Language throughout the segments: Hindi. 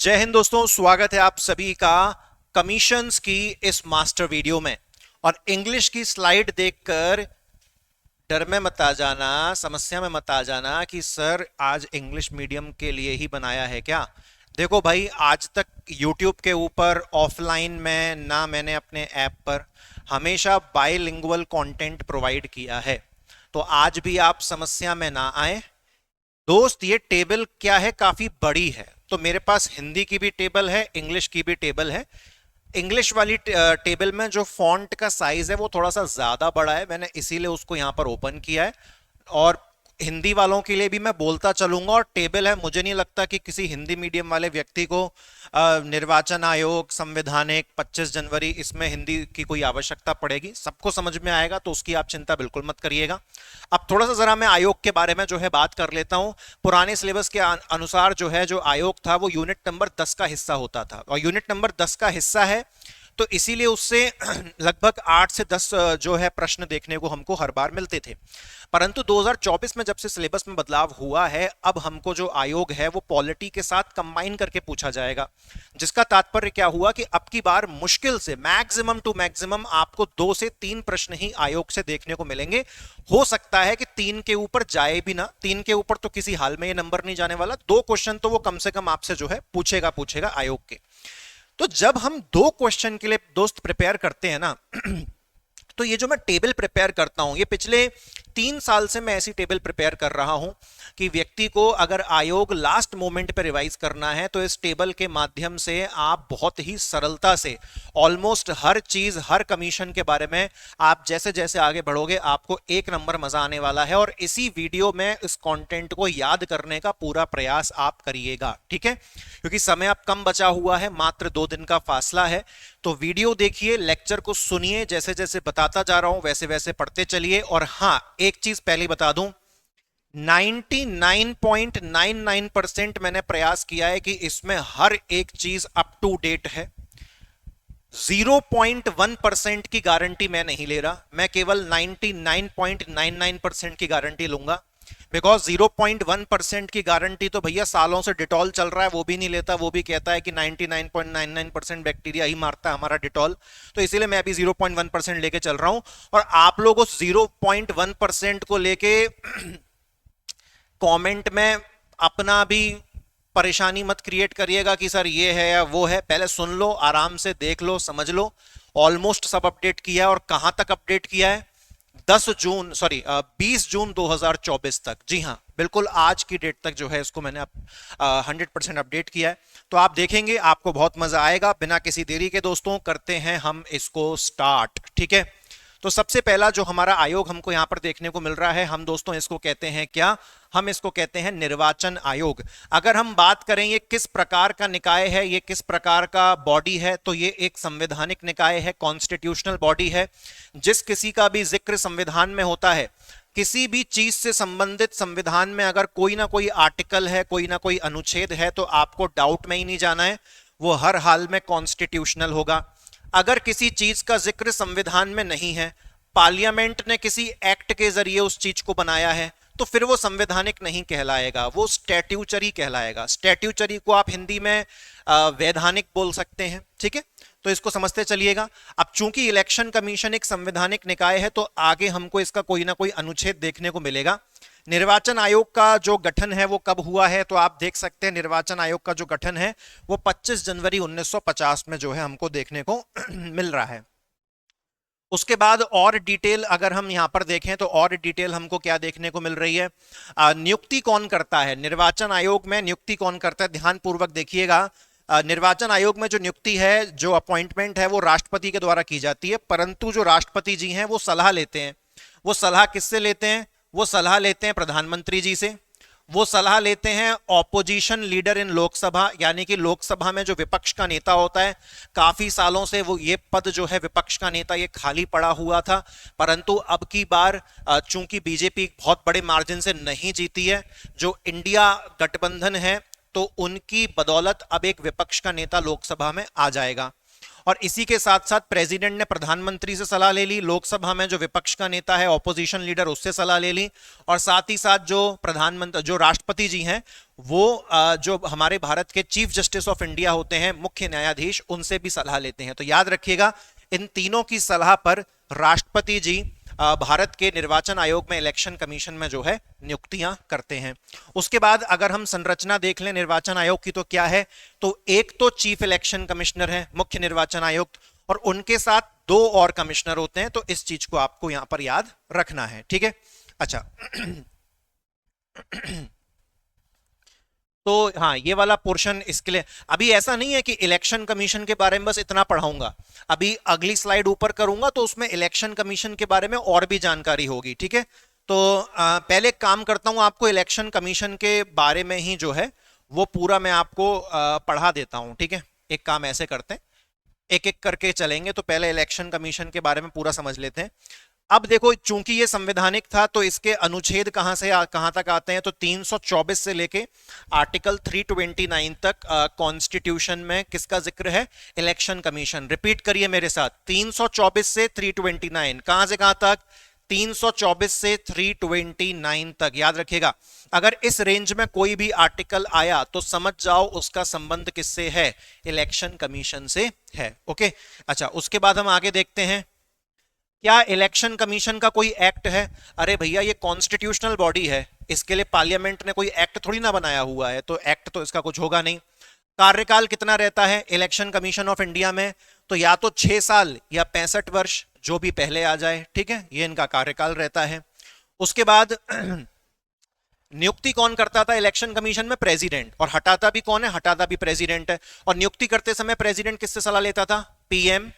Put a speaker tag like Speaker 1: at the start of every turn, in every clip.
Speaker 1: जय हिंद दोस्तों, स्वागत है आप सभी का कमीशंस की इस मास्टर वीडियो में। और इंग्लिश की स्लाइड देखकर डर में मत आ जाना, समस्या में मत आ जाना कि सर आज इंग्लिश मीडियम के लिए ही बनाया है क्या। देखो भाई, आज तक YouTube के ऊपर ऑफलाइन में ना मैंने अपने ऐप पर हमेशा बाइलिंगुअल कंटेंट प्रोवाइड किया है, तो आज भी आप समस्या में ना आए। दोस्त, ये टेबल क्या है, काफी बड़ी है, तो मेरे पास हिंदी की भी टेबल है, इंग्लिश की भी टेबल है। इंग्लिश वाली टेबल में जो फॉन्ट का साइज है वो थोड़ा सा ज्यादा बड़ा है, मैंने इसीलिए उसको यहां पर ओपन किया है। और हिंदी वालों के लिए भी मैं बोलता चलूंगा, और टेबल है, मुझे नहीं लगता कि किसी हिंदी मीडियम वाले व्यक्ति को निर्वाचन आयोग, संवैधानिक, 25 जनवरी इसमें हिंदी की कोई आवश्यकता पड़ेगी, सबको समझ में आएगा, तो उसकी आप चिंता बिल्कुल मत करिएगा। अब थोड़ा सा जरा मैं आयोग के बारे में जो है बात कर लेता हूं। पुराने सिलेबस के अनुसार जो आयोग था वो यूनिट नंबर 10 का हिस्सा होता था, और यूनिट नंबर 10 का हिस्सा है तो इसीलिए उससे लगभग 8 से 10 जो है प्रश्न देखने को हमको हर बार मिलते थे। परंतु 2024 में जब से सिलेबस में बदलाव हुआ है, अब हमको जो आयोग है वो पॉलिटी के साथ कंबाइन करके पूछा जाएगा, जिसका तात्पर्य क्या हुआ कि अब की बार मुश्किल से मैक्सिमम टू मैक्सिमम आपको 2 से 3 प्रश्न ही आयोग से देखने को मिलेंगे। हो सकता है कि 3 के ऊपर जाए भी ना, 3 के ऊपर तो किसी हाल में ये नंबर नहीं जाने वाला, 2 क्वेश्चन तो वो कम से कम आपसे जो है पूछेगा आयोग के। तो जब हम 2 क्वेश्चन के लिए दोस्त प्रिपेयर करते हैं ना तो ये जो मैं टेबल प्रिपेयर करता हूं, ये पिछले 3 साल से मैं ऐसी टेबल प्रिपेयर कर रहा हूं कि व्यक्ति को अगर आयोग लास्ट मोमेंट पे रिवाइज करना है तो इस टेबल के माध्यम से आप बहुत ही सरलता से ऑलमोस्ट हर चीज, हर कमीशन के बारे में आप जैसे जैसे आगे बढ़ोगे आपको एक नंबर मजा आने वाला है। और इसी वीडियो में इस कंटेंट को याद करने का पूरा प्रयास आप करिएगा, ठीक है, क्योंकि समय अब कम बचा हुआ है, मात्र 2 दिन का फासला है। तो वीडियो देखिए, लेक्चर को सुनिए, जैसे जैसे बताता जा रहा हूं वैसे वैसे पढ़ते चलिए। और हां, एक चीज पहले बता दूं, 99.99% मैंने प्रयास किया है कि इसमें हर एक चीज अप टू डेट है। 0.1% की गारंटी मैं नहीं ले रहा, मैं केवल 99.99% की गारंटी लूंगा। बिकॉज 0.1% की गारंटी तो भैया सालों से डिटॉल चल रहा है, वो भी नहीं लेता, वो भी कहता है कि 99.99% बैक्टीरिया ही मारता है हमारा डिटॉल। तो इसीलिए मैं अभी 0.1% लेके चल रहा हूं, और आप लोग उस 0.1% को लेके कमेंट में अपना भी परेशानी मत क्रिएट करिएगा कि सर ये है या वो है। पहले सुन लो, आराम से देख लो, समझ लो। ऑलमोस्ट सब अपडेट किया है, और कहां तक अपडेट किया है, 20 जून 2024 तक, जी हां, बिल्कुल आज की डेट तक जो है इसको मैंने 100% अपडेट किया है। तो आप देखेंगे, आपको बहुत मजा आएगा। बिना किसी देरी के दोस्तों करते हैं हम इसको स्टार्ट, ठीक है। तो सबसे पहला जो हमारा आयोग हमको यहां पर देखने को मिल रहा है, हम दोस्तों इसको कहते हैं क्या, हम इसको कहते हैं निर्वाचन आयोग। अगर हम बात करें ये किस प्रकार का निकाय है, ये किस प्रकार का बॉडी है, तो ये एक संवैधानिक निकाय है, कॉन्स्टिट्यूशनल बॉडी है। जिस किसी का भी जिक्र संविधान में होता है, किसी भी चीज से संबंधित संविधान में अगर कोई ना कोई आर्टिकल है, कोई ना कोई अनुच्छेद है, तो आपको डाउट में ही नहीं जाना है, वो हर हाल में कॉन्स्टिट्यूशनल होगा। अगर किसी चीज का जिक्र संविधान में नहीं है, पार्लियामेंट ने किसी एक्ट के जरिए उस चीज को बनाया है, तो फिर वो संवैधानिक नहीं कहलाएगा, वो स्टैट्यूचरी कहलाएगा। स्टैट्यूचरी को आप हिंदी में वैधानिक बोल सकते हैं, ठीक है। तो इसको समझते चलिएगा। अब चूंकि इलेक्शन कमीशन एक संवैधानिक निकाय है, तो आगे हमको इसका कोई ना कोई अनुच्छेद देखने को मिलेगा। निर्वाचन आयोग का जो गठन है वो कब हुआ है, तो आप देख सकते हैं निर्वाचन आयोग का जो गठन है वो 25 जनवरी 1950 में जो है हमको देखने को मिल रहा है। उसके बाद और डिटेल अगर हम यहां पर देखें तो और डिटेल हमको क्या देखने को मिल रही है, नियुक्ति कौन करता है निर्वाचन आयोग में, नियुक्ति कौन करता है, ध्यान पूर्वक देखिएगा। निर्वाचन आयोग में जो नियुक्ति है, जो अपॉइंटमेंट है, वो राष्ट्रपति के द्वारा की जाती है, परंतु जो राष्ट्रपति जी हैं वो सलाह लेते हैं। वो सलाह किससे लेते हैं, वो सलाह लेते हैं प्रधानमंत्री जी से, वो सलाह लेते हैं ऑपोजिशन लीडर इन लोकसभा, यानी कि लोकसभा में जो विपक्ष का नेता होता है। काफी सालों से वो ये पद जो है विपक्ष का नेता ये खाली पड़ा हुआ था, परंतु अब की बार चूंकि बीजेपी बहुत बड़े मार्जिन से नहीं जीती है, जो इंडिया गठबंधन है, तो उनकी बदौलत अब एक विपक्ष का नेता लोकसभा में आ जाएगा। और इसी के साथ साथ प्रेसिडेंट ने प्रधानमंत्री से सलाह ले ली, लोकसभा में जो विपक्ष का नेता है ऑपोजिशन लीडर उससे सलाह ले ली, और साथ ही साथ जो प्रधानमंत्री जो राष्ट्रपति जी हैं वो जो हमारे भारत के चीफ जस्टिस ऑफ इंडिया होते हैं, मुख्य न्यायाधीश, उनसे भी सलाह लेते हैं। तो याद रखिएगा इन तीनों की सलाह पर राष्ट्रपति जी भारत के निर्वाचन आयोग में इलेक्शन कमीशन में जो है नियुक्तियां करते हैं। उसके बाद अगर हम संरचना देख लें निर्वाचन आयोग की तो क्या है, तो एक तो चीफ इलेक्शन कमिश्नर है, मुख्य निर्वाचन आयुक्त, और उनके साथ दो और कमिश्नर होते हैं। तो इस चीज को आपको यहां पर याद रखना है, ठीक है। अच्छा तो हाँ, ये वाला पोर्शन इसके लिए अभी ऐसा नहीं है कि इलेक्शन कमीशन के बारे में बस इतना पढ़ाऊंगा, अभी अगली स्लाइड ऊपर करूंगा तो उसमें इलेक्शन कमीशन के बारे में और भी जानकारी होगी, ठीक है। तो पहले काम करता हूं, आपको इलेक्शन कमीशन के बारे में ही जो है वो पूरा मैं आपको पढ़ा देता हूं, ठीक है। एक काम ऐसे करते हैं, एक एक करके चलेंगे, तो पहले इलेक्शन कमीशन के बारे में पूरा समझ लेते हैं। अब देखो, चूंकि ये संवैधानिक था तो इसके अनुच्छेद कहां से कहां तक आते हैं, तो 324 से लेके आर्टिकल 329 तक कॉन्स्टिट्यूशन में किसका जिक्र है, इलेक्शन कमीशन। रिपीट करिए मेरे साथ, 324 से 329, कहां से कहां तक, 324 से 329 तक। याद रखिएगा, अगर इस रेंज में कोई भी आर्टिकल आया तो समझ जाओ उसका संबंध किससे है, इलेक्शन कमीशन से है, ओके। अच्छा, उसके बाद हम आगे देखते हैं, क्या इलेक्शन कमीशन का कोई एक्ट है? अरे भैया, ये कॉन्स्टिट्यूशनल बॉडी है, इसके लिए पार्लियामेंट ने कोई एक्ट थोड़ी ना बनाया हुआ है, तो एक्ट तो इसका कुछ होगा नहीं। कार्यकाल कितना रहता है इलेक्शन कमीशन ऑफ इंडिया में, तो या तो 6 साल या 65 वर्ष, जो भी पहले आ जाए, ठीक है, ये इनका कार्यकाल रहता है। उसके बाद नियुक्ति कौन करता था इलेक्शन कमीशन में, प्रेसिडेंट, और हटाता भी कौन है, हटाता भी प्रेसिडेंट है। और नियुक्ति करते समय प्रेसिडेंट किससे सलाह लेता था, पीएम,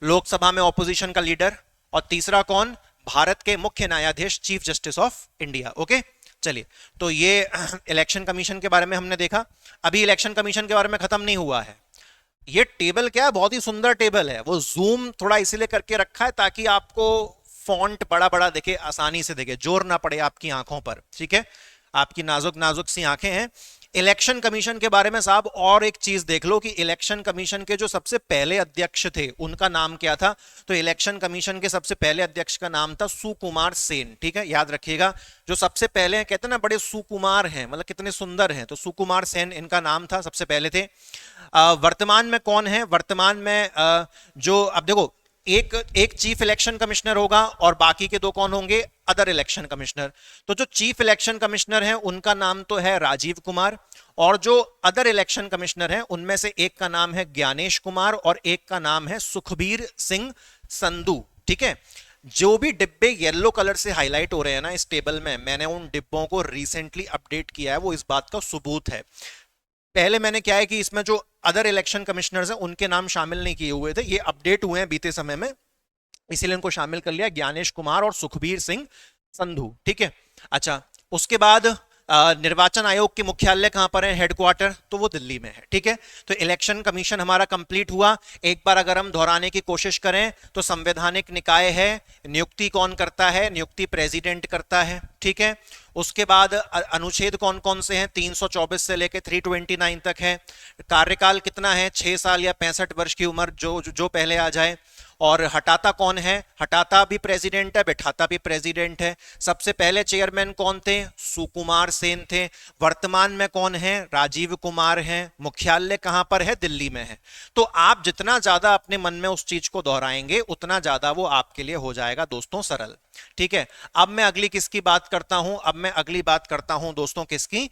Speaker 1: लोकसभा में ऑपोजिशन का लीडर, और तीसरा कौन, भारत के मुख्य न्यायाधीश, chief justice of India, okay. चलिए, तो ये इलेक्शन कमीशन के बारे में हमने देखा। अभी इलेक्शन कमीशन के बारे में खत्म नहीं हुआ है। ये टेबल क्या है, बहुत ही सुंदर टेबल है, वो जूम थोड़ा इसीलिए करके रखा है ताकि आपको फॉन्ट बड़ा बड़ा दिखे, आसानी से दिखे, जोर ना पड़े आपकी आंखों पर, ठीक है। आपकी नाजुक नाजुक सी आंखें हैं। इलेक्शन कमीशन के बारे में साहब और एक चीज देख लो कि इलेक्शन कमीशन के जो सबसे पहले अध्यक्ष थे उनका नाम क्या था, तो इलेक्शन कमीशन के सबसे पहले अध्यक्ष का नाम था सुकुमार सेन, ठीक है, याद रखिएगा। जो सबसे पहले हैं, कहते हैं ना बड़े सुकुमार हैं, मतलब कितने सुंदर हैं, तो सुकुमार सेन इनका नाम था, सबसे पहले थे। वर्तमान में कौन है, वर्तमान में जो अब देखो, एक चीफ इलेक्शन कमिश्नर होगा और बाकी के दो कौन होंगे, अदर इलेक्शन कमिश्नर। तो जो चीफ इलेक्शन कमिश्नर है उनका नाम तो है राजीव कुमार, और जो अदर इलेक्शन कमिश्नर हैं उनमें से एक का नाम है ज्ञानेश कुमार और एक का नाम है सुखबीर सिंह संधू, ठीक है। जो भी डिब्बे येलो कलर से हाईलाइट हो रहे हैं ना इस टेबल में, मैंने उन डिब्बों को रिसेंटली अपडेट किया है, वो इस बात का सबूत है। पहले मैंने क्या है कि इसमें जो अदर इलेक्शन कमिश्नर्स हैं उनके नाम शामिल नहीं किए हुए थे, ये अपडेट हुए हैं बीते समय में, इसीलिए इनको शामिल कर लिया, ज्ञानेश कुमार और सुखबीर सिंह संधू, ठीक है। अच्छा, उसके बाद निर्वाचन आयोग के मुख्यालय कहां पर है, हेडक्वार्टर, तो वो दिल्ली में है, ठीक है। तो इलेक्शन कमीशन हमारा कंप्लीट हुआ। एक बार अगर हम दोहराने की कोशिश करें तो संवैधानिक निकाय है, नियुक्ति कौन करता है, नियुक्ति प्रेसिडेंट करता है, ठीक है। उसके बाद अनुच्छेद कौन कौन से हैं, 324 से लेकर 329 तक है। कार्यकाल कितना है, 6 साल या 65 वर्ष की उम्र, जो पहले आ जाए। और हटाता कौन है, हटाता भी प्रेसिडेंट है, बैठाता भी प्रेसिडेंट है। सबसे पहले चेयरमैन कौन थे, सुकुमार सेन थे। वर्तमान में कौन है, राजीव कुमार हैं। मुख्यालय कहां पर है, दिल्ली में है। तो आप जितना ज्यादा अपने मन में उस चीज को दोहराएंगे उतना ज्यादा वो आपके लिए हो जाएगा दोस्तों सरल, ठीक है। अब मैं अगली किसकी बात करता हूं, अब मैं अगली बात करता हूं दोस्तों किसकी,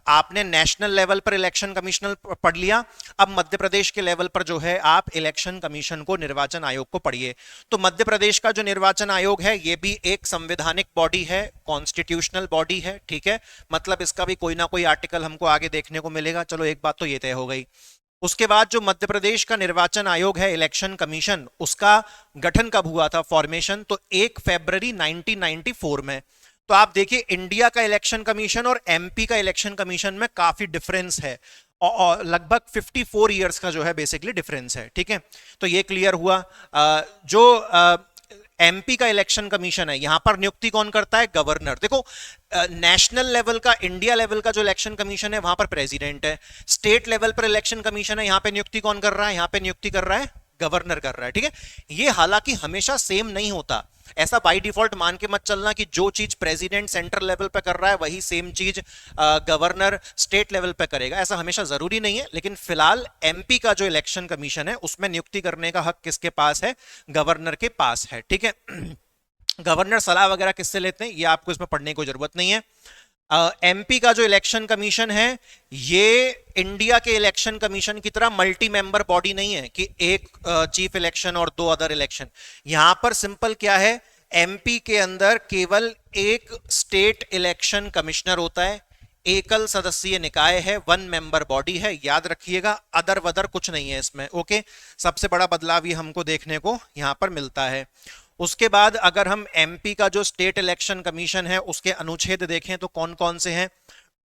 Speaker 1: आपने नेशनल लेवल पर इलेक्शन कमिश्नर पढ़ लिया, अब मध्य प्रदेश के लेवल पर जो है आप इलेक्शन कमीशन को, निर्वाचन आयोग को पढ़िए। तो मध्य प्रदेश का जो निर्वाचन आयोग है ये भी एक संवैधानिक बॉडी है, कॉन्स्टिट्यूशनल बॉडी है, ठीक है। मतलब इसका भी कोई ना कोई आर्टिकल हमको आगे देखने को मिलेगा। चलो, एक बात तो ये तय हो गई। उसके बाद जो मध्य प्रदेश का निर्वाचन आयोग है, इलेक्शन कमीशन, उसका गठन कब हुआ था, फॉर्मेशन, तो 1 फरवरी 1994 में। तो आप देखिए, इंडिया का इलेक्शन कमीशन और एमपी का इलेक्शन कमीशन में काफी डिफरेंस है, और लगभग 54 इयर्स का जो है बेसिकली डिफरेंस है, ठीक है। तो ये क्लियर हुआ। जो एमपी का इलेक्शन कमीशन है, यहां पर नियुक्ति कौन करता है, गवर्नर। देखो, नेशनल लेवल का, इंडिया लेवल का जो इलेक्शन कमीशन है वहां पर प्रेसिडेंट है। स्टेट लेवल पर इलेक्शन कमीशन है, यहां पे नियुक्ति कौन कर रहा है, यहां पे नियुक्ति कर रहा है गवर्नर कर रहा है, ठीक है। ये हालांकि हमेशा सेम नहीं होता, ऐसा बाय डिफॉल्ट मान के मत चलना कि जो चीज प्रेसिडेंट सेंट्रल लेवल पे कर रहा है वही सेम चीज गवर्नर स्टेट लेवल पे करेगा, ऐसा हमेशा जरूरी नहीं है। लेकिन फिलहाल एमपी का जो इलेक्शन कमीशन है उसमें नियुक्ति करने का हक किसके पास है? गवर्नर के पास है, ठीक है। गवर्नर सलाह वगैरह किससे लेते हैं ये आपको इसमें पढ़ने की जरूरत नहीं है। एमपी का जो इलेक्शन कमीशन है ये इंडिया के इलेक्शन कमीशन की तरह मल्टी मेंबर बॉडी नहीं है कि एक चीफ इलेक्शन और दो अदर इलेक्शन। यहां पर सिंपल क्या है, एमपी के अंदर केवल एक स्टेट इलेक्शन कमिश्नर होता है, एकल सदस्यीय निकाय है, वन मेंबर बॉडी है, याद रखिएगा। अदर वदर कुछ नहीं है इसमें, ओके। सबसे बड़ा बदलाव ये हमको देखने को यहां पर मिलता है। उसके बाद अगर हम एमपी का जो स्टेट इलेक्शन कमीशन है उसके अनुच्छेद देखें तो कौन कौन से हैं?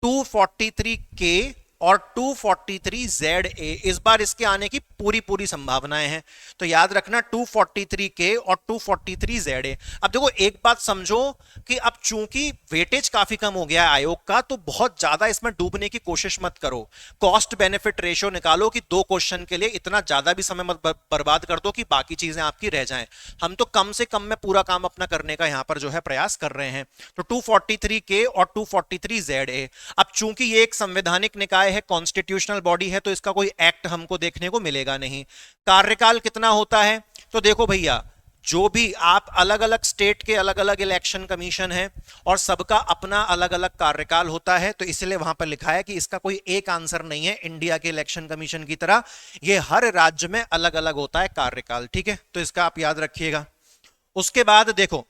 Speaker 1: 243 के और 243 जेड ए, इस बार इसके आने की पूरी पूरी संभावनाएं हैं, तो याद रखना 243 के और 243 जेड ए। अब देखो एक बात समझो कि अब चूंकि वेटेज काफी कम हो गया है आयोग का, तो बहुत ज्यादा इसमें डूबने की कोशिश मत करो। कॉस्ट बेनिफिट रेशियो निकालो कि 2 क्वेश्चन के लिए इतना ज्यादा भी समय मत बर्बाद कर दो कि बाकी चीजें आपकी रह जाएं। हम तो कम से कम में पूरा काम अपना करने का यहां पर जो है प्रयास कर रहे हैं। तो 243 के और 243 जेड ए। अब चूंकि ये एक संवैधानिक निकाय है, कॉन्स्टिट्यूशनल बॉडी है, तो इसका कोई एक्ट हमको देखने को मिलेगा नहीं। कार्यकाल कितना होता है? तो देखो भैया, जो भी आप अलग अलग स्टेट के अलग अलग इलेक्शन कमीशन है और सबका अपना अलग अलग कार्यकाल होता है, तो इसलिए वहां पर लिखा है कि इसका कोई एक आंसर नहीं है इंडिया के इलेक्शन कमीशन की तरह, ये हर राज्य में अलग अलग होता है कार्यकाल, ठीक है। तो इसका आप याद रखिएगा। उसके बाद देखो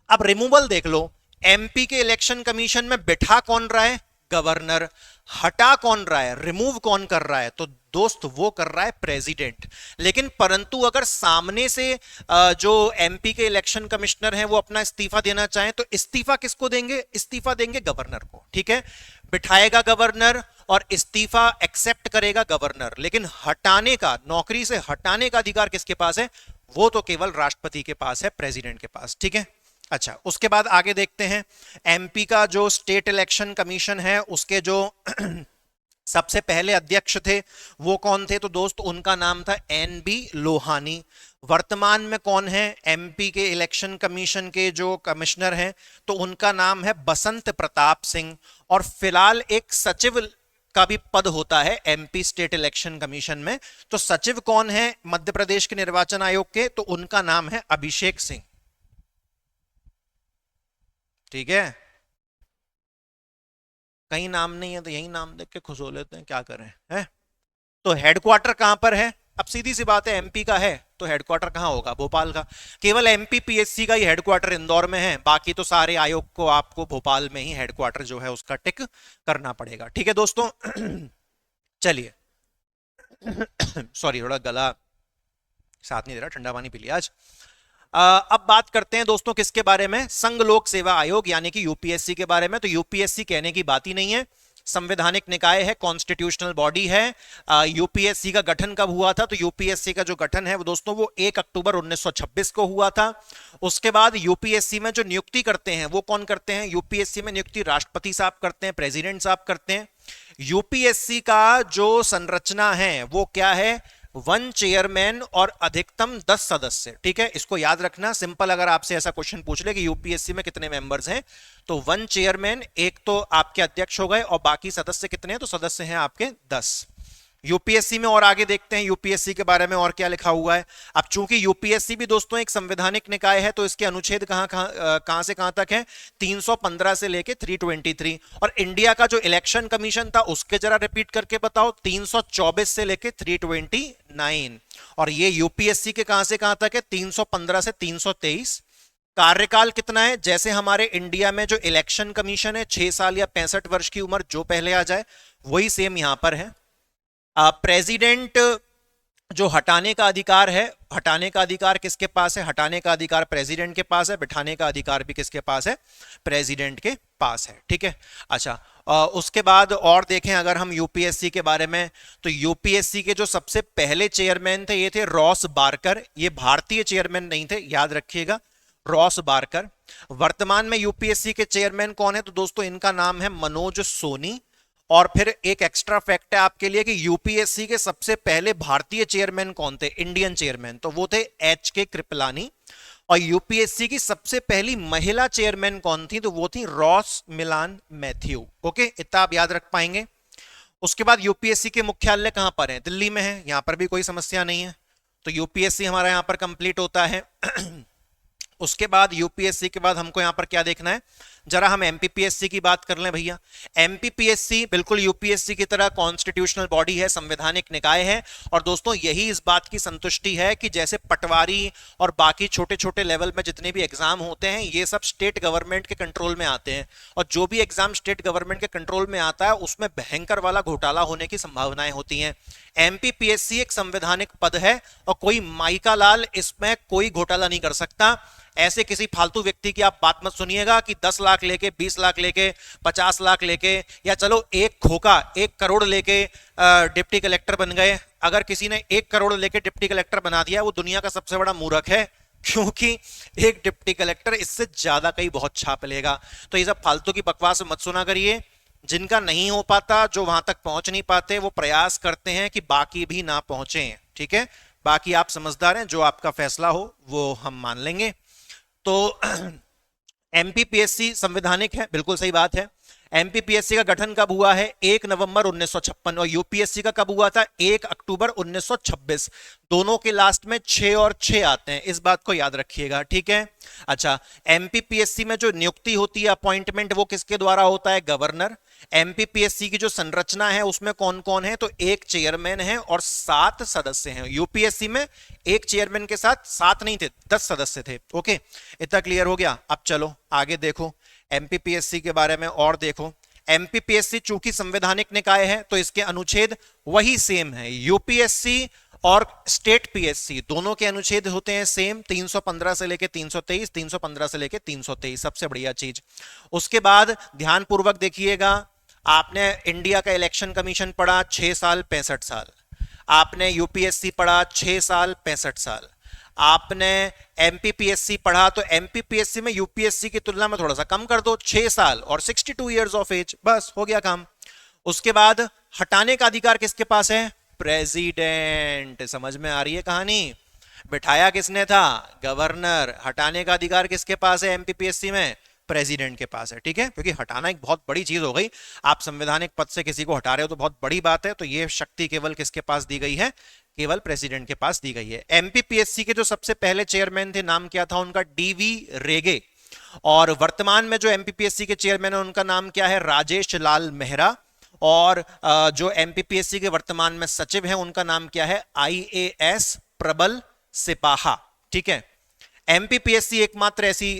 Speaker 1: अब रिमूवल देख लो, एमपी के इलेक्शन कमीशन में बिठा कौन रहा है? गवर्नर। हटा कौन रहा है? रिमूव कौन कर रहा है? तो दोस्त वो कर रहा है प्रेसिडेंट। लेकिन परंतु अगर सामने से जो एमपी के इलेक्शन कमिश्नर हैं वो अपना इस्तीफा देना चाहें तो इस्तीफा किसको देंगे? इस्तीफा देंगे गवर्नर को, ठीक है। बिठाएगा गवर्नर और इस्तीफा एक्सेप्ट करेगा गवर्नर, लेकिन हटाने का, नौकरी से हटाने का अधिकार किसके पास है? वो तो केवल राष्ट्रपति के पास है, प्रेसिडेंट के पास, ठीक है। अच्छा, उसके बाद आगे देखते हैं एमपी का जो स्टेट इलेक्शन कमीशन है उसके जो सबसे पहले अध्यक्ष थे वो कौन थे? तो दोस्त उनका नाम था एन बी लोहानी। वर्तमान में कौन है एमपी के इलेक्शन कमीशन के जो कमिश्नर हैं? तो उनका नाम है बसंत प्रताप सिंह। और फिलहाल एक सचिव का भी पद होता है एमपी स्टेट इलेक्शन कमीशन में। तो सचिव कौन है मध्य प्रदेश के निर्वाचन आयोग के? तो उनका नाम है अभिषेक सिंह, ठीक है। कहीं नाम नहीं है तो यही नाम देख के खुश हो लेते हैं, क्या करें, है। तो हेडक्वार्टर कहां पर है? अब सीधी सी बात है, एमपी का है तो हेडक्वार्टर कहां होगा? भोपाल का। केवल एमपी पीएससी का ही हेडक्वार्टर इंदौर में है, बाकी तो सारे आयोग को आपको भोपाल में ही हेडक्वार्टर जो है उसका टिक करना पड़ेगा, ठीक है दोस्तों। चलिए सॉरी, थोड़ा गला साथ नहीं दे रहा, ठंडा पानी पी लिया आज। अब बात करते हैं दोस्तों किसके बारे में? संघ लोक सेवा आयोग यानी कि यूपीएससी के बारे में। तो यूपीएससी कहने की बात ही नहीं है, संवैधानिक निकाय है, कॉन्स्टिट्यूशनल बॉडी है। यूपीएससी का गठन कब हुआ था? तो यूपीएससी का जो गठन है वो दोस्तों वो 1 अक्टूबर 1926 को हुआ था। उसके बाद यूपीएससी में जो नियुक्ति करते हैं वो कौन करते हैं? यूपीएससी में नियुक्ति राष्ट्रपति साहब करते हैं, प्रेसिडेंट साहब करते हैं। यूपीएससी का जो संरचना है वो क्या है? 1 चेयरमैन और अधिकतम 10 सदस्य, ठीक है। इसको याद रखना, सिंपल अगर आपसे ऐसा क्वेश्चन पूछ ले कि यूपीएससी में कितने मेंबर्स हैं, तो 1 चेयरमैन, एक तो आपके अध्यक्ष हो गए, और बाकी सदस्य कितने हैं? तो सदस्य हैं आपके 10। यूपीएससी में और आगे देखते हैं यूपीएससी के बारे में और क्या लिखा हुआ है। अब चूंकि यूपीएससी भी दोस्तों एक संवैधानिक निकाय है तो इसके अनुच्छेद कहां से कहां तक है? 315 से लेके 323। और इंडिया का जो इलेक्शन कमीशन था उसके जरा रिपीट करके बताओ, 324 से लेके 329। और ये यूपीएससी के कहां से कहां तक है? 315 से 323। कार्यकाल कितना है? जैसे हमारे इंडिया में जो इलेक्शन कमीशन है 6 साल या 65 वर्ष की उम्र, जो पहले आ जाए वही सेम यहां पर है। प्रेसिडेंट जो हटाने का अधिकार है, हटाने का अधिकार किसके पास है? हटाने का अधिकार प्रेसिडेंट के पास है, बिठाने का अधिकार भी किसके पास है? प्रेसिडेंट के पास है, ठीक है। अच्छा, उसके बाद और देखें अगर हम यूपीएससी के बारे में, तो यूपीएससी के जो सबसे पहले चेयरमैन थे ये थे रॉस बारकर। ये भारतीय चेयरमैन नहीं थे, याद रखिएगा, रॉस बारकर। वर्तमान में यूपीएससी के चेयरमैन कौन है? तो दोस्तों इनका नाम है मनोज सोनी। और फिर एक एक्स्ट्रा फैक्ट है आपके लिए कि यूपीएससी के सबसे पहले भारतीय चेयरमैन कौन थे, इंडियन चेयरमैन, तो वो थे एच के कृपलानी। और यूपीएससी की सबसे पहली महिला चेयरमैन कौन थी, तो वो थी रॉस मिलान मैथ्यू। ओके, इतना आप याद रख पाएंगे। उसके बाद यूपीएससी के मुख्यालय कहां पर है, दिल्ली में है, यहां पर भी कोई समस्या नहीं है, तो यूपीएससी हमारा यहां पर कंप्लीट होता है। उसके बाद यूपीएससी के बाद हमको यहां पर क्या देखना है, जरा हम एमपीपीएससी की बात कर लें भैया। एमपीपीएससी बिल्कुल यूपीएससी की तरह कॉन्स्टिट्यूशनल बॉडी है, संवैधानिक निकाय है। और दोस्तों यही इस बात की संतुष्टि है कि जैसे पटवारी और बाकी छोटे छोटे लेवल में जितने भी एग्जाम होते हैं ये सब स्टेट गवर्नमेंट के कंट्रोल में आते हैं, और जो भी एग्जाम स्टेट गवर्नमेंट के कंट्रोल में आता है उसमें भयंकर वाला घोटाला होने की संभावनाएं होती हैं। एमपीपीएससी एक संवैधानिक पद है और कोई माइका लाल इसमें कोई घोटाला नहीं कर सकता। ऐसे किसी फालतू व्यक्ति की आप बात मत सुनिएगा कि 10 लाख लेके, 20 लाख लेके, 50 लाख लेके, या चलो एक खोखा 1 करोड़ लेके डिप्टी कलेक्टर बन गए। अगर किसी ने 1 करोड़ लेके डिप्टी कलेक्टर बना दिया वो दुनिया का सबसे बड़ा मूर्ख है, क्योंकि एक डिप्टी कलेक्टर इससे ज्यादा कहीं बहुत छाप लेगा। तो ये सब फालतू की बकवास मत सुना करिए। जिनका नहीं हो पाता, जो वहां तक पहुंच नहीं पाते, वो प्रयास करते हैं कि बाकी भी ना पहुंचे। ठीक है, बाकी आप समझदार हैं, जो आपका फैसला हो वो हम मान लेंगे। तो एमपीपीएससी संवैधानिक है, बिल्कुल सही बात है। एमपीपीएससी का गठन कब हुआ है, 1 नवंबर 1956, और यूपीएससी का कब हुआ था, 1 अक्टूबर 1926। दोनों के लास्ट में 6 और 6 आते हैं, इस बात को याद रखिएगा। ठीक है, अच्छा, एमपीपीएससी में जो नियुक्ति होती है, अपॉइंटमेंट, वो किसके द्वारा होता है, गवर्नर। एमपीपीएससी की जो संरचना है उसमें कौन कौन है, तो एक चेयरमैन है और 7 सदस्य हैं। यूपीएससी में एक चेयरमैन के साथ 7 नहीं थे, 10 सदस्य थे। ओके, इतना क्लियर हो गया। अब चलो आगे देखो एमपीपीएससी के बारे में और देखो। एमपीपीएससी चूंकि संवैधानिक निकाय है तो इसके अनुच्छेद वही सेम है। यूपीएससी और स्टेट पीएससी दोनों के अनुच्छेद होते हैं सेम, 315 से लेके 323, 315 से लेके 323, सबसे बढ़िया चीज। उसके बाद ध्यानपूर्वक देखिएगा, आपने इंडिया का इलेक्शन कमीशन पढ़ा 6 साल 65 साल, आपने यूपीएससी पढ़ा 6 साल 65 साल, आपने एमपीपीएससी पढ़ा, तो एमपीपीएससी में यूपीएससी की तुलना में थोड़ा सा कम कर दो, 6 साल और 62 इयर्स ऑफ एज, बस हो गया काम। उसके बाद हटाने का अधिकार किसके पास है, प्रेसिडेंट। समझ में आ रही है कहानी, बिठाया किसने था, गवर्नर। हटाने का अधिकार किसके पास है एमपीपीएससी में, प्रेसिडेंट के पास है। ठीक है, क्योंकि हटाना एक बहुत बड़ी चीज हो गई, आप संवैधानिक पद से किसी को हटा रहे हो तो बहुत बड़ी बात है, तो यह शक्ति केवल किसके पास दी गई है, केवल प्रेसिडेंट के पास दी गई है। एमपीपीएससी के जो सबसे पहले चेयरमैन थे, नाम क्या था उनका, डीवी रेगे। और वर्तमान में जो एमपीपीएससी के चेयरमैन है उनका नाम क्या है, राजेश लाल मेहरा। और जो एमपीपीएससी के वर्तमान में सचिव हैं उनका नाम क्या है, आईएएस प्रबल सिपाहा। ठीक है, एमपीपीएससी एकमात्र ऐसी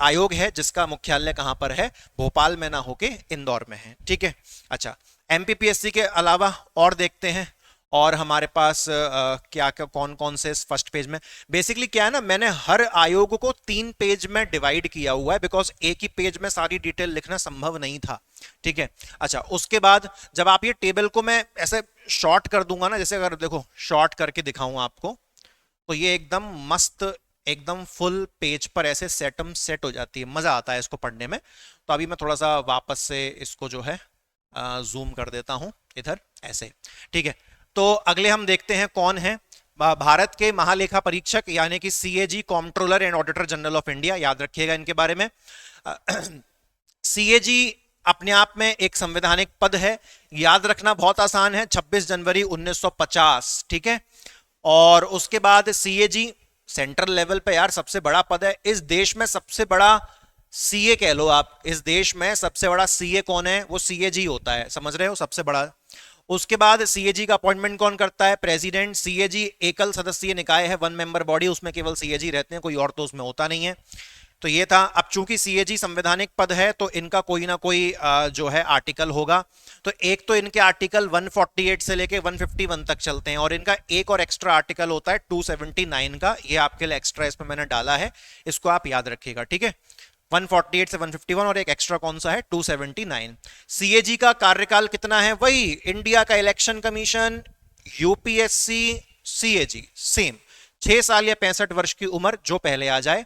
Speaker 1: आयोग है जिसका मुख्यालय कहां पर है, भोपाल में ना होके इंदौर में है। ठीक है, अच्छा, एमपीपीएससी के अलावा और देखते हैं, और हमारे पास क्या क्या कौन कौन से फर्स्ट पेज में, बेसिकली क्या है ना, मैंने हर आयोग को 3 पेज में डिवाइड किया हुआ है, बिकॉज एक ही पेज में सारी डिटेल लिखना संभव नहीं था। ठीक है, अच्छा, उसके बाद जब आप ये टेबल को मैं ऐसे शॉर्ट कर दूंगा ना, जैसे अगर देखो शॉर्ट करके दिखाऊं आपको, तो ये एकदम मस्त, एकदम फुल पेज पर ऐसे सेट हो जाती है, मजा आता है इसको पढ़ने में। तो अभी मैं थोड़ा सा वापस से इसको जो है जूम कर देता हूं इधर ऐसे। ठीक है, तो अगले हम देखते हैं कौन है, भारत के महालेखा परीक्षक यानी कि CAG, comptroller and auditor general of India, याद रखिएगा इनके बारे में। सीएजी अपने आप में एक संवैधानिक पद है, याद रखना बहुत आसान है, 26 जनवरी 1950। ठीक है, और उसके बाद सीएजी सेंट्रल लेवल पे यार सबसे बड़ा पद है इस देश में, सबसे बड़ा सीए कह लो आप, इस देश में सबसे बड़ा सीए कौन है, वो सीएजी होता है, समझ रहे हो, सबसे बड़ा। उसके बाद सीएजी का अपॉइंटमेंट कौन करता है, प्रेसिडेंट। सीएजी एकल सदस्यीय निकाय है, 1 मेंबर बॉडी, उसमें केवल सीएजी रहते हैं, कोई और तो उसमें होता नहीं है। तो ये था। अब चूंकि सीएजी संवैधानिक पद है तो इनका कोई ना कोई जो है आर्टिकल होगा। तो एक तो इनके आर्टिकल 148 से लेके 151 तक चलते हैं, और इनका एक और एक्स्ट्रा आर्टिकल होता है 279 का, ये आपके लिए एक्स्ट्रा इसमें मैंने डाला है, इसको आप याद रखिएगा। ठीक है, 148 से 151 और एक एक्स्ट्रा कौन सा है, 279। सीएजी का कार्यकाल कितना है, वही इंडिया का election commission, UPSC, CAG same, 6 साल या 65 वर्ष की उम्र, जो पहले आ जाए।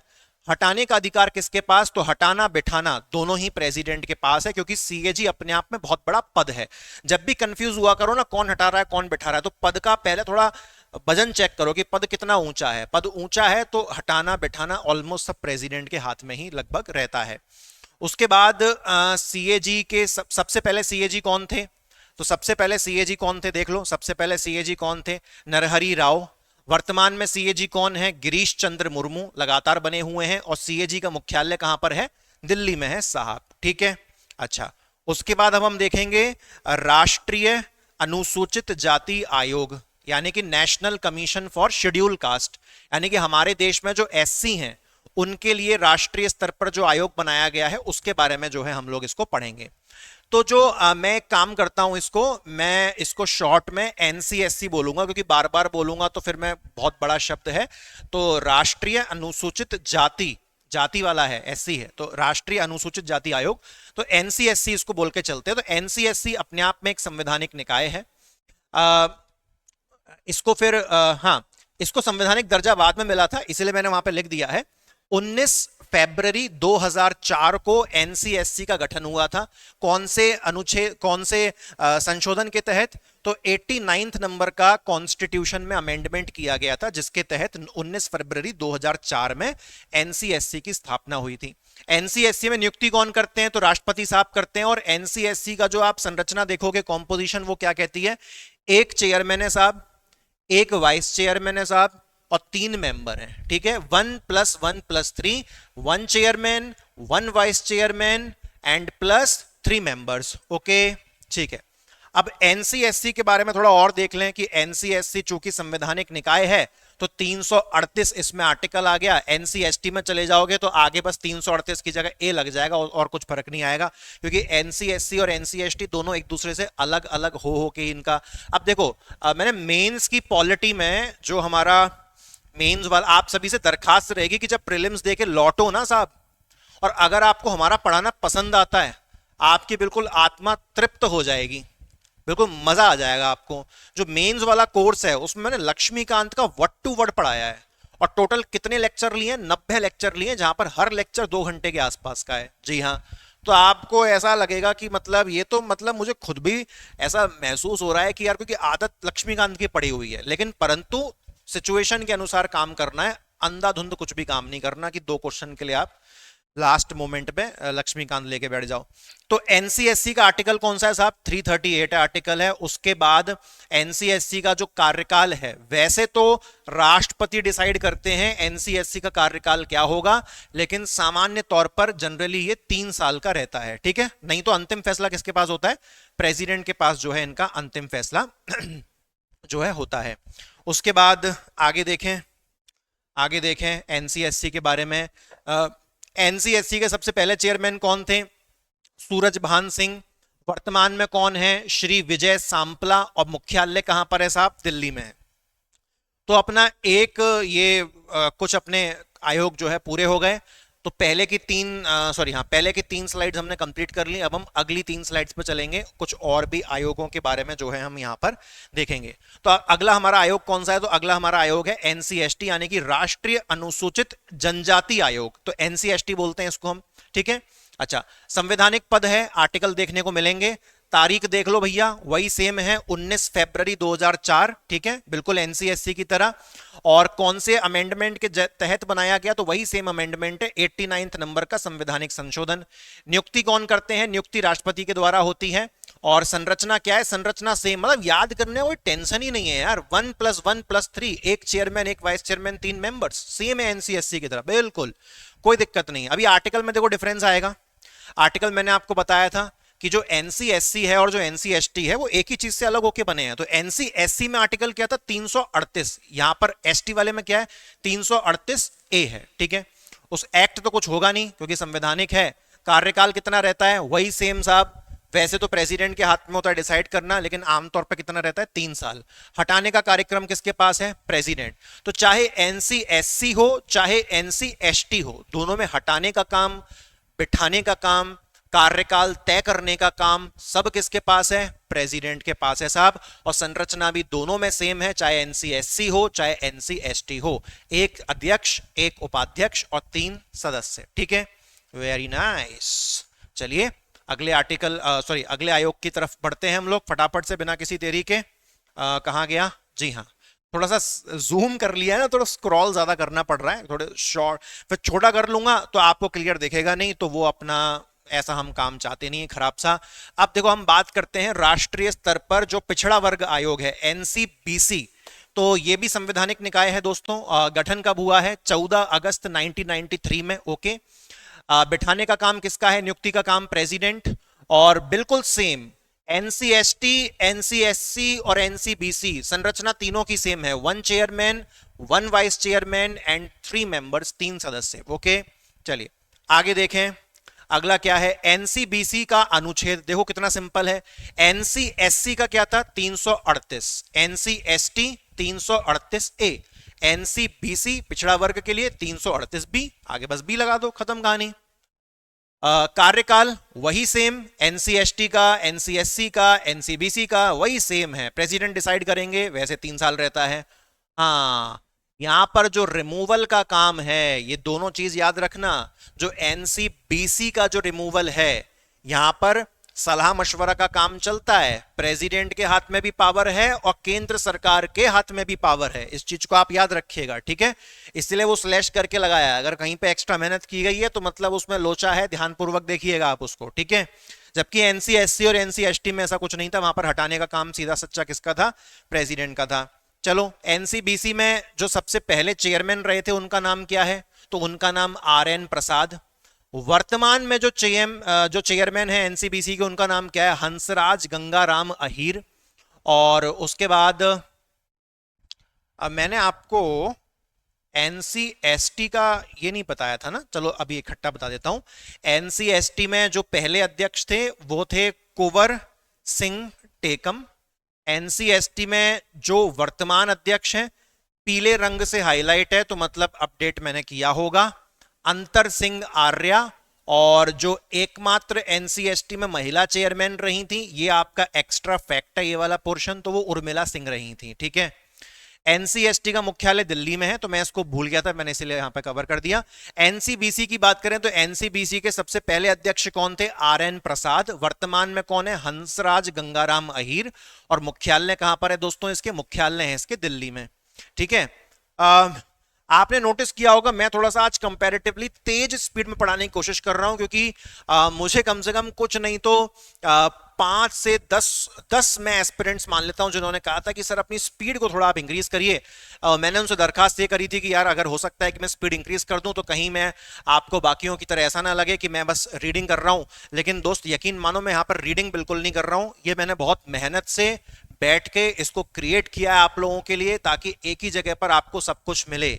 Speaker 1: हटाने का अधिकार किसके पास? तो हटाना बिठाना दोनों ही प्रेसिडेंट के पास है, क्योंकि सीएजी अपने आप में बहुत बड़ा पद है। जब भी कंफ्यूज हुआ करो ना कौन हटा रहा है कौन बिठा रहा है, तो पद का पहले थोड़ा वजन चेक करो कि पद कितना ऊंचा है। पद ऊंचा है तो हटाना बिठाना ऑलमोस्ट सब प्रेसिडेंट के हाथ में ही लगभग रहता है। उसके बाद सीएजी के सबसे पहले सीएजी कौन थे? तो सबसे पहले सीएजी कौन थे देख लो। सबसे पहले सीएजी कौन थे? नरहरि राव। वर्तमान में सीएजी कौन है? गिरीश चंद्र मुर्मू लगातार बने हुए हैं। और सीएजी का मुख्यालय कहां पर है? दिल्ली में है साहब, ठीक है। अच्छा, उसके बाद अब हम देखेंगे राष्ट्रीय अनुसूचित जाति आयोग, यानी कि national commission for schedule caste, यानी कि हमारे देश में जो एससी हैं उनके लिए राष्ट्रीय स्तर पर जो आयोग बनाया गया है उसके बारे में जो है हम लोग इसको पढ़ेंगे। तो जो मैं एक काम करता हूं, मैं इसको शॉर्ट में एनसीएससी बोलूंगा, क्योंकि बार बार बोलूंगा तो फिर मैं बहुत बड़ा शब्द है। तो राष्ट्रीय अनुसूचित जाति, जाति वाला है, एससी है, तो राष्ट्रीय अनुसूचित जाति आयोग, तो एनसीएससी इसको बोल के चलते हैं। तो एनसीएससी अपने आप में एक संवैधानिक निकाय है। इसको फिर हाँ, इसको संवैधानिक दर्जा बाद में मिला था, इसलिए मैंने वहां पे लिख दिया है 19 फरवरी 2004 को एनसीएससी का गठन हुआ था। कौन से अनुच्छेद, कौन से संशोधन के तहत? तो 89 नंबर का कॉन्स्टिट्यूशन में अमेंडमेंट किया गया था, जिसके तहत 19 फरवरी 2004 में एनसीएससी की स्थापना हुई थी। एनसीएससी में नियुक्ति कौन करते हैं? तो राष्ट्रपति साहब करते हैं। और एनसीएससी का जो आप संरचना देखोगे, कॉम्पोजिशन, वो क्या कहती है? एक चेयरमैन है साहब, एक वाइस चेयरमैन है साहब, और 3 मेंबर हैं, ठीक है। 1+1+3, 1 chairman, 1 vice chairman and +3 members, okay, ठीक है। अब एनसीएससी के बारे में थोड़ा और देख लें कि एनसीएससी चूंकि संवैधानिक निकाय है तो 338 इसमें आर्टिकल आ गया। एनसीएसटी में चले जाओगे तो आगे बस 338 की जगह ए लग जाएगा और कुछ फर्क नहीं आएगा, क्योंकि एनसीएससी और एनसीएसटी दोनों एक दूसरे से अलग अलग हो के इनका। अब देखो मैंने मेंस की पॉलिटी में जो हमारा मेंस वाला, आप सभी से दरखास्त रहेगी कि जब प्रीलिम्स देके लौटो ना साहब, और अगर आपको हमारा पढ़ाना पसंद आता है, आपकी बिल्कुल आत्मा तृप्त हो जाएगी, बिल्कुल मजा आ जाएगा आपको। जो मेंस वाला कोर्स है उसमें मैंने लक्ष्मीकांत का वर्ड टू वर्ड पढ़ाया है, और टोटल कितने लेक्चर लिए? 90 लेक्चर लिए, जहां पर हर लेक्चर 2 घंटे के आसपास का है। जी हाँ, तो आपको ऐसा लगेगा कि मतलब ये तो मतलब मुझे खुद भी ऐसा महसूस हो रहा है कि यार, क्योंकि आदत लक्ष्मीकांत की पड़ी हुई है, लेकिन परंतु सिचुएशन के अनुसार काम करना है, अंधाधुंध कुछ भी काम नहीं करना कि 2 क्वेश्चन के लिए आप लास्ट मोमेंट में लक्ष्मीकांत लेके बैठ जाओ। तो एनसीएससी का आर्टिकल कौन सा है साहब? 338 आर्टिकल है। उसके बाद एनसीएससी का जो कार्यकाल है, वैसे तो राष्ट्रपति डिसाइड करते हैं एनसीएससी का कार्यकाल क्या होगा, लेकिन सामान्य तौर पर जनरली ये 3 साल का रहता है, ठीक है। नहीं तो अंतिम फैसला किसके पास होता है? प्रेसिडेंट के पास जो है इनका अंतिम फैसला जो है होता है। उसके बाद आगे देखें एनसीएससी के बारे में। एनसीएससी के सबसे पहले चेयरमैन कौन थे? सूरजभान सिंह। वर्तमान में कौन है? श्री विजय सांपला। और मुख्यालय कहां पर है साहब? दिल्ली में है। तो अपना एक ये कुछ अपने आयोग जो है पूरे हो गए। तो पहले की 3 स्लाइड्स हमने कंप्लीट कर ली। अब हम अगली 3 स्लाइड्स पर चलेंगे, कुछ और भी आयोगों के बारे में जो है हम यहाँ पर देखेंगे। तो अगला हमारा आयोग कौन सा है? तो अगला हमारा आयोग है एनसीएसटी, यानी कि राष्ट्रीय अनुसूचित जनजाति आयोग। तो एनसीएसटी बोलते हैं इसको हम, ठीक है। अच्छा, संवैधानिक पद है, आर्टिकल देखने को मिलेंगे। तारीख देख लो भैया, वही सेम है, 19 फरवरी 2004, ठीक है, बिल्कुल एनसीएससी की तरह। और कौन से अमेंडमेंट के तहत बनाया गया? तो वही सेम अमेंडमेंट है, 89 नंबर का संवैधानिक संशोधन। नियुक्ति कौन करते हैं? नियुक्ति राष्ट्रपति के द्वारा होती है। और संरचना क्या है? संरचना सेम, मतलब याद करने कोई टेंशन ही नहीं है यार। 1+1+3, एक चेयरमैन, एक वाइस चेयरमैन, 3 मेंबर्स, सेम है एनसीएससी की तरह, बिल्कुल कोई दिक्कत नहीं। अभी आर्टिकल में देखो डिफरेंस आएगा। आर्टिकल मैंने आपको बताया था कि जो एनसीएससी है और जो एनसीएसटी है वो एक ही चीज से अलग होके बने हैं। तो एनसीएससी में आर्टिकल क्या था? 338। यहां पर एसटी वाले में क्या है? 338 ए है, ठीक है। उस एक्ट तो कुछ होगा नहीं क्योंकि संवैधानिक है। कार्यकाल कितना रहता है? वही सेम साहब। वैसे तो प्रेसिडेंट के हाथ में होता है डिसाइड करना, लेकिन आमतौर पर कितना रहता है? 3 साल। हटाने का कार्यक्रम किसके पास है? प्रेसिडेंट। तो चाहे एनसीएससी हो चाहे एनसीएसटी हो, दोनों में हटाने का काम, बिठाने का काम, कार्यकाल तय करने का काम सब किसके पास है? प्रेसिडेंट के पास है साहब। और संरचना भी दोनों में सेम है, चाहे एनसीएससी हो चाहे एनसीएसटी हो, एक अध्यक्ष, एक उपाध्यक्ष और 3 सदस्य। ठीक है, वेरी नाइस। चलिए अगले आर्टिकल सॉरी अगले आयोग की तरफ बढ़ते हैं हम लोग फटाफट से, बिना किसी देरी के। कहाँ गया? जी हाँ, थोड़ा सा जूम कर लिया है ना, थोड़ा स्क्रॉल ज्यादा करना पड़ रहा है, थोड़े शॉर्ट, फिर छोटा कर लूंगा तो आपको क्लियर दिखेगा नहीं, तो वो अपना ऐसा हम काम चाहते नहीं है खराब सा। अब देखो हम बात करते हैं राष्ट्रीय स्तर पर जो पिछड़ा वर्ग आयोग है एनसीबीसी, तो ये भी संवैधानिक निकाय है दोस्तों। गठन कब हुआ है? 14 अगस्त 1993 में। ओके, बिठाने का काम किसका है? नियुक्ति का काम प्रेसिडेंट। और बिल्कुल सेम एनसीएसटी, एनसीएससी और एनसीबीसी संरचना तीनों की सेम है, 1 chairman, 1 vice chairman and 3 members, 3 सदस्य। ओके, चलिए आगे देखें। अगला क्या है? एनसीबीसी का अनुच्छेद देखो कितना सिंपल है। एनसीएससी का क्या था? 338, एनसीएसटी 338 ए, एनसीबीसी पिछड़ा वर्ग के लिए 338 बी, आगे बस बी लगा दो, खत्म कहानी। कार्यकाल वही सेम, एनसीएसटी का, एनसीएससी का, एनसीबीसी का वही सेम है, प्रेसिडेंट डिसाइड करेंगे, वैसे 3 साल रहता है। हाँ, यहां पर जो रिमूवल का काम है, ये दोनों चीज याद रखना, जो एनसीबीसी का जो रिमूवल है, यहां पर सलाह मशवरा का काम चलता है, प्रेसिडेंट के हाथ में भी पावर है और केंद्र सरकार के हाथ में भी पावर है, इस चीज को आप याद रखिएगा। ठीक है, इसलिए वो स्लैश करके लगाया, अगर कहीं पे एक्स्ट्रा मेहनत की गई है तो मतलब उसमें लोचा है, ध्यानपूर्वक देखिएगा आप उसको। ठीक है, जबकि एनसीएससी और एनसीएसटी में ऐसा कुछ नहीं था, वहां पर हटाने का काम सीधा सच्चा किसका था? प्रेसिडेंट का था। चलो, एनसीबीसी में जो सबसे पहले चेयरमैन रहे थे उनका नाम क्या है? तो उनका नाम आरएन प्रसाद। वर्तमान में जो चेयरमैन है एनसीबीसी के, उनका नाम क्या है? हंसराज गंगाराम अहीर। और उसके बाद अब मैंने आपको एनसीएसटी का ये नहीं बताया था ना, चलो अभी इकट्ठा बता देता हूं। एनसीएसटी में जो पहले अध्यक्ष थे वो थे कुंवर सिंह टेकम। एनसीएसटी में जो वर्तमान अध्यक्ष हैं, पीले रंग से हाईलाइट है तो मतलब अपडेट मैंने किया होगा, अंतर सिंह आर्या। और जो एकमात्र एनसीएसटी में महिला चेयरमैन रही थी, ये आपका एक्स्ट्रा फैक्ट है ये वाला पोर्शन, तो वो उर्मिला सिंह रही थी। ठीक है, एनसीएसटी का मुख्यालय दिल्ली में है, तो मैं इसको भूल गया था, मैंने इसलिए यहां पे कवर कर दिया। एनसीबीसी की बात करें तो एनसीबीसी के सबसे पहले अध्यक्ष कौन थे? आरएन प्रसाद। वर्तमान में कौन है? हंसराज गंगाराम अहीर। और मुख्यालय कहां पर है दोस्तों? इसके मुख्यालय है इसके दिल्ली में। ठीक है, आपने नोटिस किया होगा मैं थोड़ा सा आज कंपैरेटिवली तेज स्पीड में पढ़ाने की कोशिश कर रहा हूं, क्योंकि मुझे कम से कम कुछ नहीं तो 5 से 10 मैं एस्पिरेंट्स मान लेता हूं जिन्होंने कहा था कि सर अपनी स्पीड को थोड़ा आप इंक्रीज करिए। मैंने उनसे दरखास्त ये करी थी कि यार अगर हो सकता है कि मैं स्पीड इंक्रीज कर दूं तो कहीं मैं आपको बाकियों की तरह ऐसा ना लगे कि मैं बस रीडिंग कर रहा हूं। लेकिन दोस्त यकीन मानो, मैं यहाँ पर रीडिंग बिल्कुल नहीं कर रहा हूं, ये मैंने बहुत मेहनत से बैठ के इसको क्रिएट किया है आप लोगों के लिए, ताकि एक ही जगह पर आपको सब कुछ मिले।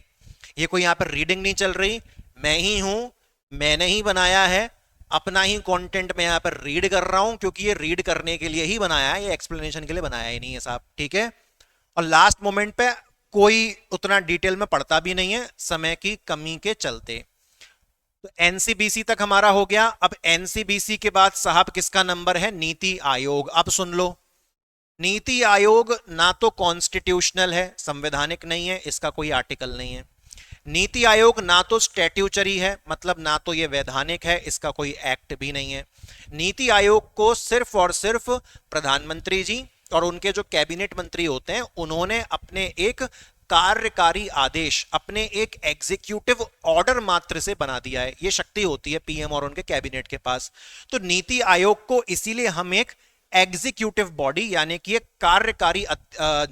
Speaker 1: ये कोई यहां पर रीडिंग नहीं चल रही, मैं ही हूं, मैंने ही बनाया है, अपना ही कंटेंट मैं यहां पर रीड कर रहा हूं, क्योंकि ये रीड करने के लिए ही बनाया है, ये एक्सप्लेनेशन के लिए बनाया ही नहीं है साहब। ठीक है, और लास्ट मोमेंट पे कोई उतना डिटेल में पढ़ता भी नहीं है, समय की कमी के चलते। तो एनसीबीसी तक हमारा हो गया। अब एनसीबीसी के बाद साहब किसका नंबर है? नीति आयोग। अब सुन लो, नीति आयोग ना तो कॉन्स्टिट्यूशनल है, संवैधानिक नहीं है, इसका कोई आर्टिकल नहीं है। नीति आयोग ना तो स्टैट्यूचरी है, मतलब ना तो ये वैधानिक है, इसका कोई एक्ट भी नहीं है। नीति आयोग को सिर्फ और सिर्फ प्रधानमंत्री जी और उनके जो कैबिनेट मंत्री होते हैं उन्होंने अपने एक कार्यकारी आदेश, अपने एक एग्जीक्यूटिव ऑर्डर मात्र से बना दिया है। ये शक्ति होती है पीएम और उनके कैबिनेट के पास। तो नीति आयोग को इसीलिए हम एक एग्जीक्यूटिव बॉडी यानी कि एक कार्यकारी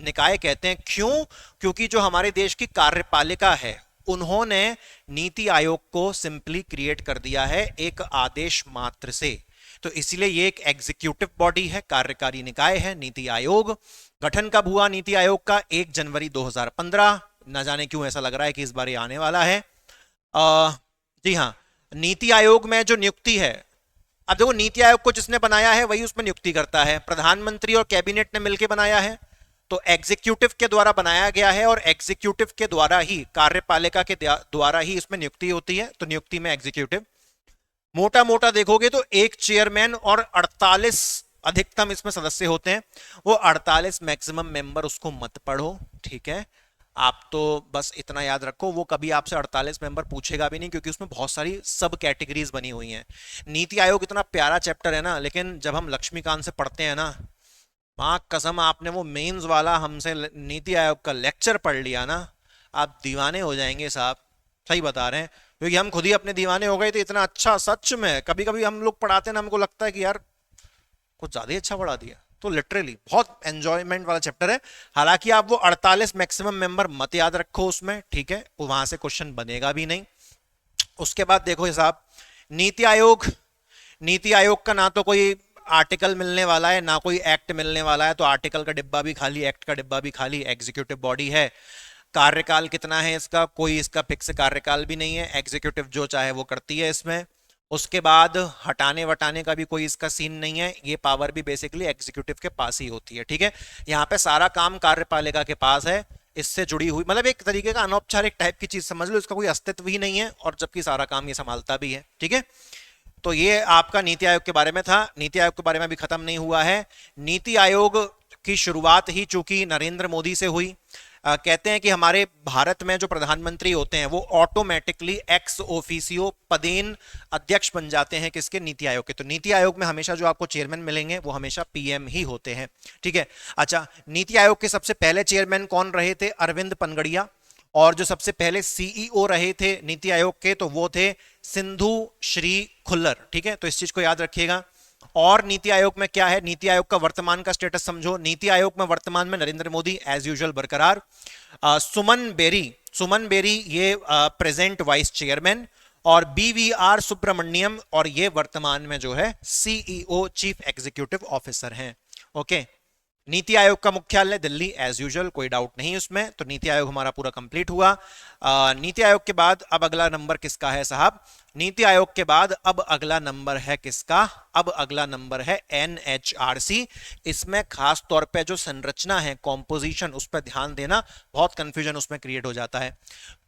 Speaker 1: निकाय कहते हैं। क्यों? क्योंकि जो हमारे देश की कार्यपालिका है उन्होंने नीति आयोग को सिंपली क्रिएट कर दिया है एक आदेश मात्र से, तो इसलिए ये एक एग्जीक्यूटिव बॉडी है, कार्यकारी निकाय है नीति आयोग। गठन कब हुआ नीति आयोग का? 1 जनवरी 2015। न जाने क्यों ऐसा लग रहा है कि इस बार ये आने वाला है। जी हाँ, नीति आयोग में जो नियुक्ति है, अब देखो नीति आयोग को जिसने बनाया है वही उसमें नियुक्ति करता है, प्रधानमंत्री और कैबिनेट ने मिलकर बनाया है, तो एग्जीक्यूटिव के द्वारा बनाया गया है और एग्जीक्यूटिव के द्वारा ही, कार्यपालिका के द्वारा ही इसमें नियुक्ति होती है, तो नियुक्ति में एग्जीक्यूटिव। मोटा मोटा देखोगे तो एक चेयरमैन और 48 अधिकतम इसमें सदस्य होते हैं। वो 48 मैक्सिमम मेंबर, उसको मत पढ़ो, ठीक है। आप तो बस इतना याद रखो, वो कभी आपसे 48 मेंबर पूछेगा भी नहीं, क्योंकि उसमें बहुत सारी सब कैटेगरीज बनी हुई हैं। नीति आयोग इतना प्यारा चैप्टर है ना, लेकिन जब हम लक्ष्मीकांत से पढ़ते हैं ना, मां कसम, आपने वो मेंस वाला हमसे नीति आयोग का लेक्चर पढ़ लिया ना, आप दीवाने हो जाएंगे साहब, सही बता रहे हैं। क्योंकि हम खुद ही अपने दीवाने हो गए थे, इतना अच्छा, सच में कभी कभी हम लोग पढ़ाते हैं ना, हमको लगता है कि यार कुछ ज्यादा ही अच्छा पढ़ा दिया। तो लिटरली बहुत एंजॉयमेंट वाला चैप्टर है। हालांकि आप वो 48 मैक्सिमम मेंबर मत याद रखो उसमें, ठीक है, वहां से क्वेश्चन बनेगा भी नहीं। उसके बाद देखो हिसाब, नीति आयोग, नीति आयोग का ना तो कोई आर्टिकल मिलने वाला है ना कोई एक्ट मिलने वाला है, तो आर्टिकल का डिब्बा भी खाली, एक्ट का डिब्बा भी खाली, एग्जीक्यूटिव बॉडी है। कार्यकाल कितना है इसका, कोई इसका फिक्स कार्यकाल भी नहीं है, एग्जीक्यूटिव जो चाहे वो करती है इसमें। उसके बाद हटाने वटाने का भी कोई इसका सीन नहीं है, ये पावर भी बेसिकली एग्जीक्यूटिव के पास ही होती है, ठीक है। यहाँ पे सारा काम कार्यपालिका के पास है, इससे जुड़ी हुई, मतलब एक तरीके का अनौपचारिक टाइप की चीज समझ लो, इसका कोई अस्तित्व ही नहीं है, और जबकि सारा काम ये संभालता भी है, ठीक है। तो ये आपका नीति आयोग के बारे में था। नीति आयोग के बारे में अभी खत्म नहीं हुआ है। नीति आयोग की शुरुआत ही चूंकि नरेंद्र मोदी से हुई, कहते हैं कि हमारे भारत में जो प्रधानमंत्री होते हैं वो ऑटोमेटिकली एक्स ऑफिसियो पदेन अध्यक्ष बन जाते हैं, किसके, नीति आयोग के। तो नीति आयोग में हमेशा जो आपको चेयरमैन मिलेंगे वो हमेशा पीएम ही होते हैं, ठीक है। अच्छा, नीति आयोग के सबसे पहले चेयरमैन कौन रहे थे, अरविंद पनगड़िया। और जो सबसे पहले सीईओ रहे थे नीति आयोग के, तो वो थे सिंधु श्री खुल्लर, ठीक है। तो इस चीज को याद रखिएगा। और नीति आयोग में क्या है, नीति आयोग का वर्तमान का स्टेटस समझो। नीति आयोग में वर्तमान में नरेंद्र मोदी एज यूजुअल बरकरार, सुमन बेरी ये प्रेजेंट वाइस चेयरमैन, और बीवीआर सुब्रमण्यम, और ये वर्तमान में जो है सीईओ चीफ एग्जीक्यूटिव ऑफिसर हैं, ओके। नीति आयोग का मुख्यालय दिल्ली एज यूजुअल, कोई डाउट नहीं उसमें। तो नीति आयोग हमारा पूरा कंप्लीट हुआ। नीति आयोग के बाद अब अगला नंबर किसका है साहब, नीति आयोग के बाद अब अगला नंबर है किसका, अब अगला नंबर है एनएचआरसी। इसमें खास तौर पे जो संरचना है, कॉम्पोजिशन, उस पर ध्यान देना, बहुत कंफ्यूजन उसमें क्रिएट हो जाता है।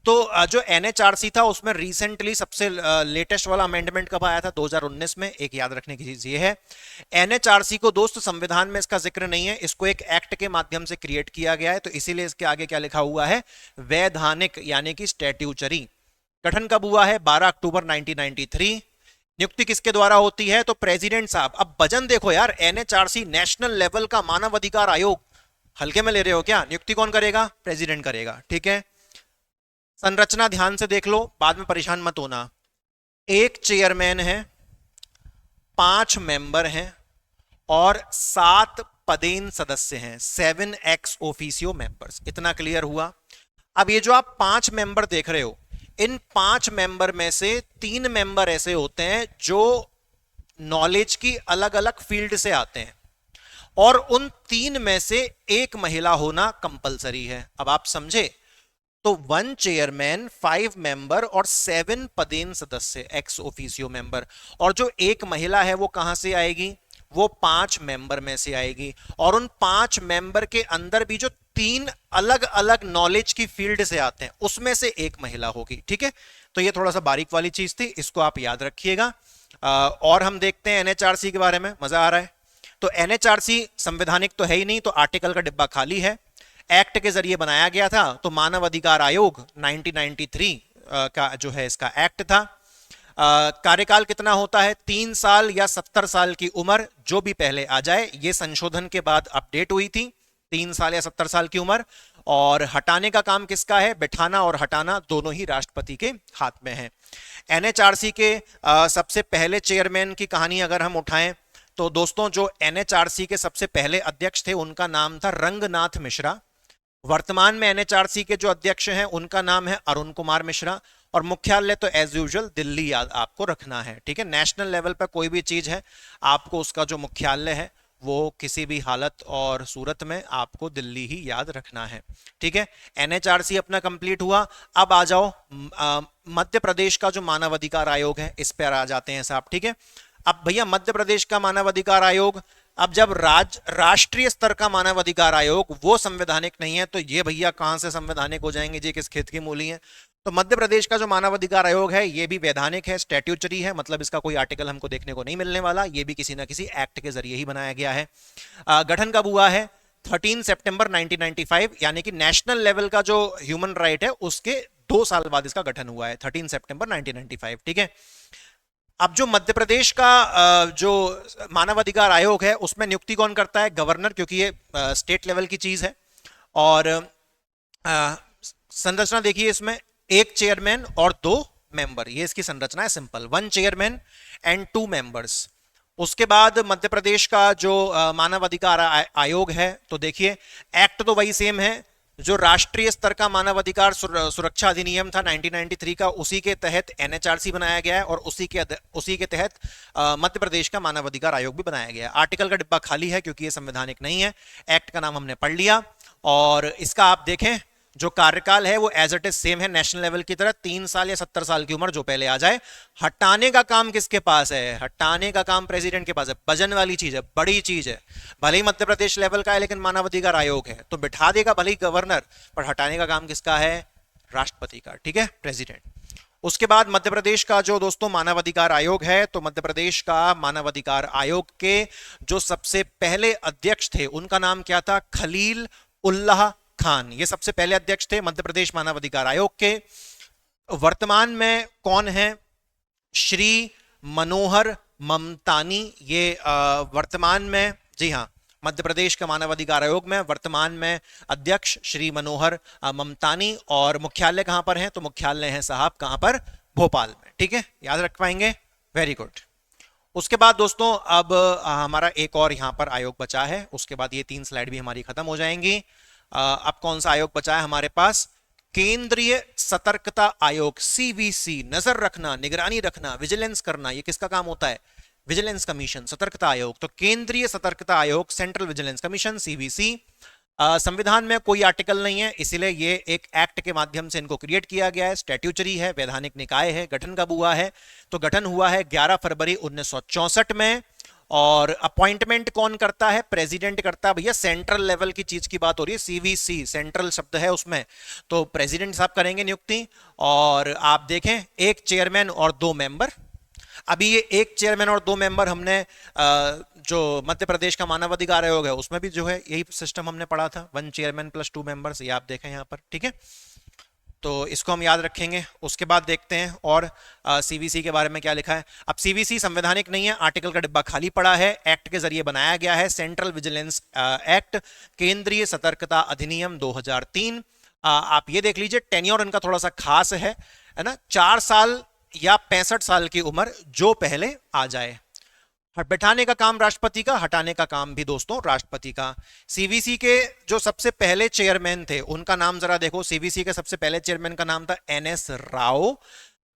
Speaker 1: तो जो एनएचआरसी था उसमें रिसेंटली सबसे लेटेस्ट वाला अमेंडमेंट कब आया था, 2019 में। एक याद रखने की चीज ये है, एनएचआरसी को दोस्त संविधान में इसका जिक्र नहीं है, इसको एक एक्ट के माध्यम से क्रिएट किया गया है, तो इसीलिए इसके आगे क्या लिखा हुआ है, वैधानिक, यानी कि स्टैट्यूचरी। गठन कब हुआ है, 12 अक्टूबर 1993। नियुक्ति किसके द्वारा होती है, तो प्रेसिडेंट साहब। अब वजन देखो यार, एनएचआरसी नेशनल लेवल का मानव अधिकार आयोग, हल्के में ले रहे हो क्या, नियुक्ति कौन करेगा, प्रेसिडेंट करेगा, ठीक है। संरचना ध्यान से देख लो, बाद में परेशान मत होना। एक चेयरमैन है, 5 मेंबर हैं, और 7 पदेन सदस्य हैं, 7 एक्स ऑफिसियो मेंबर्स। इतना क्लियर हुआ। अब ये जो आप 5 मेंबर देख रहे हो, इन 5 मेंबर में से 3 मेंबर ऐसे होते हैं जो नॉलेज की अलग अलग फील्ड से आते हैं, और उन 3 में से एक महिला होना कंपलसरी है। अब आप समझे, तो 1 चेयरमैन, 5 मेंबर और 7 पदेन सदस्य, एक्स ऑफिसियो मेंबर। और जो एक महिला है वो कहां से आएगी, वो 5 मेंबर में से आएगी। और उन 5 मेंबर के अंदर भी जो 3 अलग अलग नॉलेज की फील्ड से आते हैं, उसमें से एक महिला होगी, ठीक है। तो ये थोड़ा सा बारीक वाली चीज थी, इसको आप याद रखिएगा। और हम देखते हैं एनएचआरसी के बारे में, मजा आ रहा है। तो एनएचआरसी संवैधानिक तो है ही नहीं, तो आर्टिकल का डिब्बा खाली है। एक्ट के जरिए बनाया गया था, तो मानव अधिकार आयोग 1993 का जो है इसका एक्ट था। कार्यकाल कितना होता है, 3 साल या 70 साल की उम्र, जो भी पहले आ जाए। ये संशोधन के बाद अपडेट हुई थी, 3 साल या 70 साल की उम्र। और हटाने का काम किसका है, बैठाना और हटाना दोनों ही राष्ट्रपति के हाथ में है। एनएचआरसी के सबसे पहले चेयरमैन की कहानी अगर हम उठाएं, तो दोस्तों जो एनएचआरसी के सबसे पहले अध्यक्ष थे उनका नाम था रंगनाथ मिश्रा। वर्तमान में एनएचआरसी के जो अध्यक्ष हैं उनका नाम है अरुण कुमार मिश्रा। और मुख्यालय तो एज यूजुअल दिल्ली याद आपको रखना है, ठीक है। नेशनल लेवल पर कोई भी चीज है, आपको उसका जो मुख्यालय है वो किसी भी हालत और सूरत में आपको दिल्ली ही याद रखना है, ठीक है। एनएचआरसी अपना कंप्लीट हुआ। अब आ जाओ मध्य प्रदेश का जो मानव अधिकार आयोग है, इस पर आ जाते हैं साहब, ठीक है। अब भैया मध्य प्रदेश का मानव अधिकार आयोग, अब जब राष्ट्रीय स्तर का मानव अधिकार आयोग वो संवैधानिक नहीं है, तो ये भैया कहां से संवैधानिक हो जाएंगे जी, किस खेत की मूली है। तो मध्य प्रदेश का जो मानव अधिकार आयोग है ये भी वैधानिक है, स्टैट्यूटरी है, मतलब इसका कोई आर्टिकल हमको देखने को नहीं मिलने वाला, ये भी किसी ना किसी एक्ट के जरिए ही बनाया गया है। गठन कब हुआ है? 13 सितंबर 1995, यानी कि नेशनल लेवल का जो ह्यूमन राइट है उसके 2 साल बाद इसका गठन हुआ है, 13 सितंबर 1995। ठीक है। अब जो मध्य प्रदेश का जो मानव अधिकार आयोग है उसमें नियुक्ति कौन करता है? गवर्नर, क्योंकि ये स्टेट लेवल की चीज है। और संरचना देखिए, इसमें एक चेयरमैन और 2 मेंबर, ये इसकी संरचना है, सिंपल, 1 चेयरमैन एंड 2 मेंबर्स। उसके बाद मध्य प्रदेश का जो मानव अधिकार आयोग है, तो देखिए एक्ट तो वही सेम है, जो राष्ट्रीय स्तर का मानव अधिकार सुरक्षा अधिनियम था 1993 का, उसी के तहत एनएचआरसी बनाया गया है और उसी के तहत मध्य प्रदेश का मानव अधिकार आयोग भी बनाया गया है। आर्टिकल का डिब्बा खाली है क्योंकि ये संवैधानिक नहीं है। एक्ट का नाम हमने पढ़ लिया और इसका आप देखें जो कार्यकाल है वो एज इट इज सेम है नेशनल लेवल की तरह, 3 साल या 70 साल की उम्र जो पहले आ जाए। हटाने का काम किसके पास है? हटाने का काम प्रेसिडेंट के पास है। वजन वाली चीज है, बड़ी चीज है, भले ही मध्य प्रदेश लेवल का है लेकिन मानव अधिकार आयोग है, तो बिठा देगा भले ही गवर्नर, पर हटाने का काम किसका है? राष्ट्रपति का। ठीक है, प्रेसिडेंट। उसके बाद मध्य प्रदेश का जो दोस्तों मानव अधिकार आयोग है, तो मध्य प्रदेश का मानव अधिकार आयोग के जो सबसे पहले अध्यक्ष थे उनका नाम क्या था? खलील उल्लाह खान, ये सबसे पहले अध्यक्ष थे मध्य प्रदेश मानव अधिकार आयोग के। वर्तमान में कौन है? श्री मनोहर ममतानी, ये वर्तमान में, जी हां, मध्य प्रदेश का मानव अधिकार आयोग में वर्तमान में अध्यक्ष श्री मनोहर ममतानी। और मुख्यालय कहां पर है? तो मुख्यालय है साहब कहां पर? भोपाल में। ठीक है, याद रख पाएंगे, वेरी गुड। उसके बाद दोस्तों अब हमारा एक और यहां पर आयोग बचा है, उसके बाद ये 3 स्लाइड भी हमारी खत्म हो जाएंगी। अब कौन सा आयोग बचा है हमारे पास? केंद्रीय सतर्कता आयोग, सीवीसी, नजर रखना, निगरानी रखना, विजिलेंस करना, ये किसका काम होता है? विजिलेंस कमीशन, सतर्कता आयोग। तो केंद्रीय सतर्कता आयोग, सेंट्रल विजिलेंस कमीशन, सीवीसी। संविधान में कोई आर्टिकल नहीं है, इसीलिए ये एक एक्ट के माध्यम से इनको क्रिएट किया गया है, स्टैट्यूटरी है, वैधानिक निकाय है। गठन कब हुआ है? तो गठन हुआ है 11 फरवरी 1964 में। और अपॉइंटमेंट कौन करता है? प्रेसिडेंट करता है। भैया सेंट्रल लेवल की चीज की बात हो रही है, सीवीसी, सेंट्रल शब्द है उसमें, तो प्रेसिडेंट साहब करेंगे नियुक्ति। और आप देखें एक चेयरमैन और 2 मेंबर। अभी ये एक चेयरमैन और 2 मेंबर हमने जो मध्य प्रदेश का मानव अधिकार आयोग है उसमें भी जो है यही सिस्टम हमने पढ़ा था, 1 चेयरमैन प्लस 2 मेंबर्स, ये आप देखें यहाँ पर। ठीक है, तो इसको हम याद रखेंगे। उसके बाद देखते हैं और सीवीसी के बारे में क्या लिखा है। अब सीवीसी संवैधानिक नहीं है, आर्टिकल का डिब्बा खाली पड़ा है, एक्ट के जरिए बनाया गया है, सेंट्रल विजिलेंस एक्ट, केंद्रीय सतर्कता अधिनियम 2003। आप ये देख लीजिए, टेन्योर इनका थोड़ा सा खास है ना, 4 साल या 65 साल की उम्र, जो पहले आ जाए। बैठाने का काम राष्ट्रपति का, हटाने का काम भी दोस्तों राष्ट्रपति का। सीवीसी के जो सबसे पहले चेयरमैन थे उनका नाम जरा देखो। सीवीसी के सबसे पहले चेयरमैन का नाम था एनएस राव।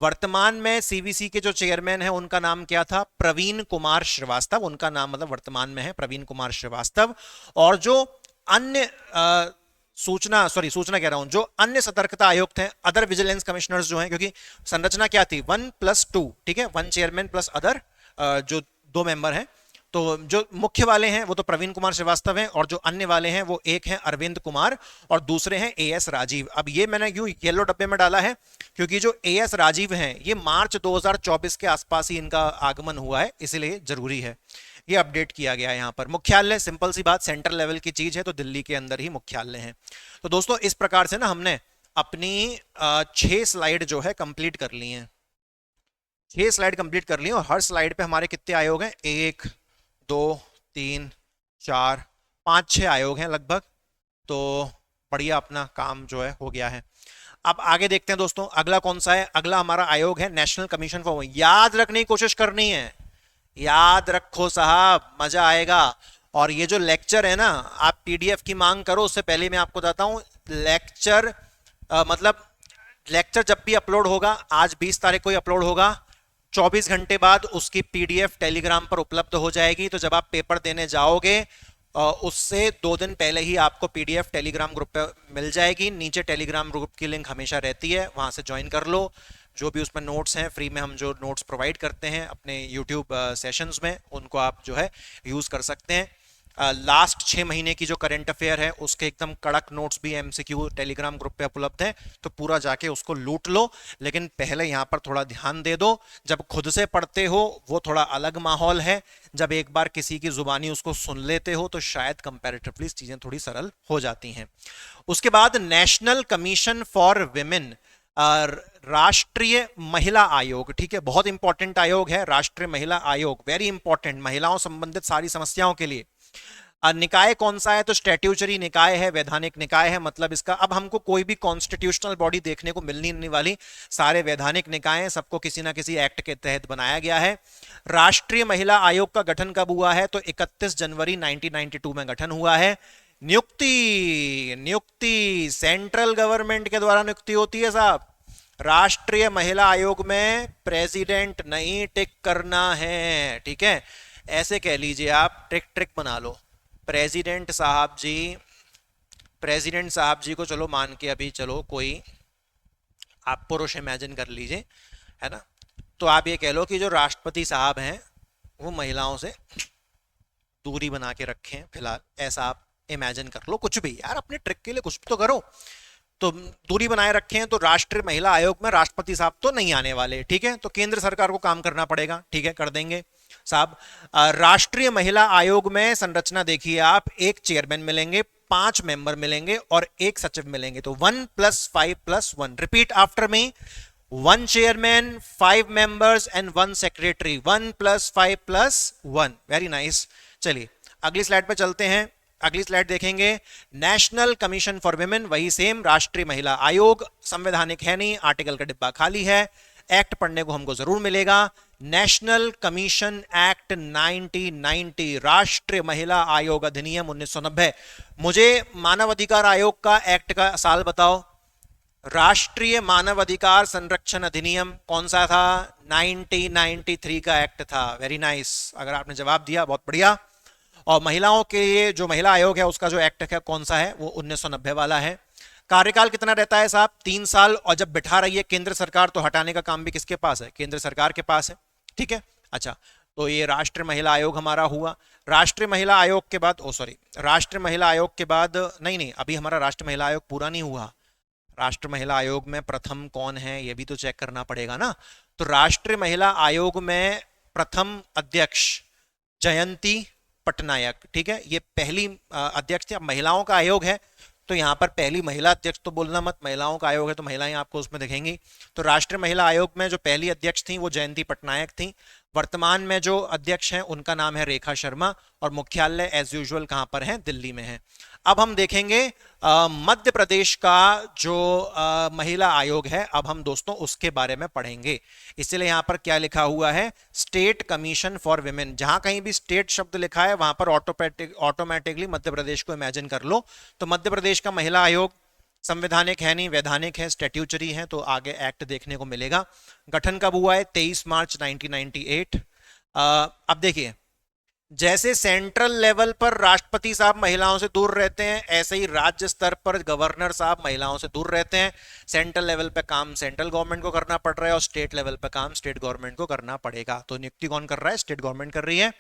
Speaker 1: वर्तमान में सीवीसी के जो चेयरमैन है उनका नाम क्या था? प्रवीण कुमार श्रीवास्तव, उनका नाम मतलब वर्तमान में है प्रवीण कुमार श्रीवास्तव। और जो अन्य सूचना कह रहा हूं, जो अन्य सतर्कता आयुक्त हैं, अदर विजिलेंस कमिश्नर्स जो हैं, क्योंकि संरचना क्या थी? 1+2, ठीक है, 1 चेयरमैन प्लस अदर जो 2 मेंबर हैं। तो जो मुख्य वाले हैं वो तो प्रवीण कुमार श्रीवास्तव हैं, और जो अन्य वाले हैं वो एक हैं अरविंद कुमार और दूसरे हैं एएस राजीव। अब ये मैंने यूं येलो डब्बे में डाला है क्योंकि जो एएस राजीव हैं ये मार्च 2024 के आसपास ही इनका आगमन हुआ है, इसलिए जरूरी है ये अपडेट किया गया है यहाँ पर। मुख्यालय सिंपल सी बात, सेंट्रल लेवल की चीज है तो दिल्ली के अंदर ही मुख्यालय है। तो दोस्तों इस प्रकार से ना हमने अपनी 6 स्लाइड जो है कंप्लीट कर ली हैं, 6 स्लाइड कंप्लीट कर ली। और हर स्लाइड पे हमारे कितने आयोग हैं? 1 2 3 4 5 6 आयोग हैं लगभग। तो बढ़िया अपना काम जो है हो गया है। अब आगे देखते हैं दोस्तों, अगला कौन सा है? अगला हमारा आयोग है नेशनल कमीशन फॉर, याद रखने की कोशिश करनी है, याद रखो साहब, मजा आएगा। और ये जो लेक्चर है ना, आप पीडीएफ की मांग करो, उससे पहले मैं आपको बताता हूं लेक्चर मतलब लेक्चर जब भी अपलोड होगा, आज 20 तारीख को ही अपलोड होगा, 24 घंटे बाद उसकी पीडीएफ टेलीग्राम पर उपलब्ध हो जाएगी। तो जब आप पेपर देने जाओगे उससे 2 दिन पहले ही आपको पीडीएफ टेलीग्राम ग्रुप पे मिल जाएगी। नीचे टेलीग्राम ग्रुप की लिंक हमेशा रहती है, वहां से ज्वाइन कर लो। जो भी उसमें नोट्स हैं, फ्री में हम जो नोट्स प्रोवाइड करते हैं अपने यूट्यूब सेशंस में, उनको आप जो है यूज कर सकते हैं। लास्ट 6 महीने की जो करंट अफेयर है उसके एकदम कड़क नोट्स भी एमसीक्यू टेलीग्राम ग्रुप पे उपलब्ध है, तो पूरा जाके उसको लूट लो। लेकिन पहले यहाँ पर थोड़ा ध्यान दे दो, जब खुद से पढ़ते हो वो थोड़ा अलग माहौल है, जब एक बार किसी की जुबानी उसको सुन लेते हो तो शायद कंपैरेटिवली चीजें थोड़ी सरल हो जाती हैं। उसके बाद नेशनल कमीशन फॉर विमेन, राष्ट्रीय महिला आयोग, ठीक है, बहुत इंपॉर्टेंट आयोग है राष्ट्रीय महिला आयोग, वेरी इंपॉर्टेंट, महिलाओं संबंधित सारी समस्याओं के लिए। निकाय कौन सा है, तो स्टैट्यूचरी निकाय है, वैधानिक निकाय है, मतलब इसका अब हमको कोई भी कॉन्स्टिट्यूशनल बॉडी देखने को मिलनी नहीं वाली, सारे वैधानिक निकाय हैं, सबको किसी ना किसी एक्ट के तहत बनाया गया है। राष्ट्रीय महिला आयोग का गठन कब हुआ है, तो 31 जनवरी 1992 में गठन हुआ है। नियुक्ति, नियुक्ति सेंट्रल गवर्नमेंट के द्वारा नियुक्ति होती है साहब। राष्ट्रीय महिला आयोग में प्रेसिडेंट नहीं टिक करना है, ठीक है, ऐसे कह लीजिए आप, ट्रिक ट्रिक बना लो। प्रेसिडेंट साहब जी, प्रेसिडेंट साहब जी को चलो मान के अभी चलो कोई आप पुरुष इमेजिन कर लीजिए, है ना, तो आप ये कह लो कि जो राष्ट्रपति साहब हैं वो महिलाओं से दूरी बना के रखें फिलहाल, ऐसा आप इमेजिन कर लो, कुछ भी यार, अपने ट्रिक के लिए कुछ भी तो करो। तो दूरी बनाए रखे हैं, तो राष्ट्रीय महिला आयोग में राष्ट्रपति साहब तो नहीं आने वाले, ठीक है, तो केंद्र सरकार को काम करना पड़ेगा, ठीक है, कर देंगे साहब। राष्ट्रीय महिला आयोग में संरचना देखिए आप, एक चेयरमैन मिलेंगे, 5 मेंबर मिलेंगे और एक सचिव मिलेंगे, तो 1 + 5 + 1, repeat after me, 1 chairman, 5 members and 1 secretary, 1 + 5 + 1, very nice. चलिए अगली स्लाइड पे चलते हैं, अगली स्लाइड देखेंगे, नेशनल कमीशन फॉर विमेन, वही सेम राष्ट्रीय महिला आयोग, संवैधानिक है नहीं, आर्टिकल का डिब्बा खाली है, एक्ट पढ़ने को हमको जरूर मिलेगा। नेशनल कमीशन एक्ट 1990, राष्ट्रीय महिला आयोग अधिनियम 1990। मुझे मानव अधिकार आयोग का एक्ट का साल बताओ, राष्ट्रीय मानव अधिकार संरक्षण अधिनियम कौन सा था, 1993 का एक्ट था, वेरी नाइस, अगर आपने जवाब दिया बहुत बढ़िया। और महिलाओं के लिए जो महिला आयोग है उसका जो एक्ट है कौन सा है, वो 1990 वाला है। कार्यकाल कितना रहता है साहब, 3 साल, और जब बिठा रही है केंद्र सरकार तो हटाने का काम भी किसके पास है, केंद्र सरकार के पास है, ठीक है। अच्छा, तो ये राष्ट्रीय महिला आयोग हमारा हुआ। राष्ट्रीय महिला आयोग के बाद, ओ सॉरी, राष्ट्रीय महिला आयोग के बाद, नहीं नहीं, अभी हमारा राष्ट्रीय महिला आयोग पूरा नहीं हुआ। राष्ट्रीय महिला आयोग में प्रथम कौन है ये भी तो चेक करना पड़ेगा ना। तो राष्ट्रीय महिला आयोग में प्रथम अध्यक्ष जयंती पटनायक, ठीक है, ये पहली अध्यक्ष थी। अब महिलाओं का आयोग है तो यहाँ पर पहली महिला अध्यक्ष तो बोलना मत, महिलाओं का आयोग है तो महिलाएं आपको उसमें दिखेंगी। तो राष्ट्रीय महिला आयोग में जो पहली अध्यक्ष थी वो जयंती पटनायक थी। वर्तमान में जो अध्यक्ष हैं उनका नाम है रेखा शर्मा, और मुख्यालय एज यूजुअल कहाँ पर है, दिल्ली में है। अब हम देखेंगे मध्य प्रदेश का जो महिला आयोग है, अब हम दोस्तों उसके बारे में पढ़ेंगे। इसलिए यहाँ पर क्या लिखा हुआ है, स्टेट कमीशन फॉर विमेन, जहां कहीं भी स्टेट शब्द लिखा है वहां पर ऑटोमेटिकली मध्य प्रदेश को इमेजिन कर लो। तो मध्य प्रदेश का महिला आयोग संवैधानिक है नहीं, वैधानिक है, स्टैट्यूचरी है, तो आगे एक्ट देखने को मिलेगा। गठन कब हुआ है, 23 मार्च 1998। अब देखिए, जैसे सेंट्रल लेवल पर राष्ट्रपति साहब महिलाओं से दूर रहते हैं, ऐसे ही राज्य स्तर पर गवर्नर साहब महिलाओं से दूर रहते हैं। सेंट्रल लेवल पे काम सेंट्रल गवर्नमेंट को करना पड़ रहा है और स्टेट लेवल पे काम स्टेट गवर्नमेंट को करना पड़ेगा। तो नियुक्ति कौन कर रहा है, स्टेट गवर्नमेंट कर रही है।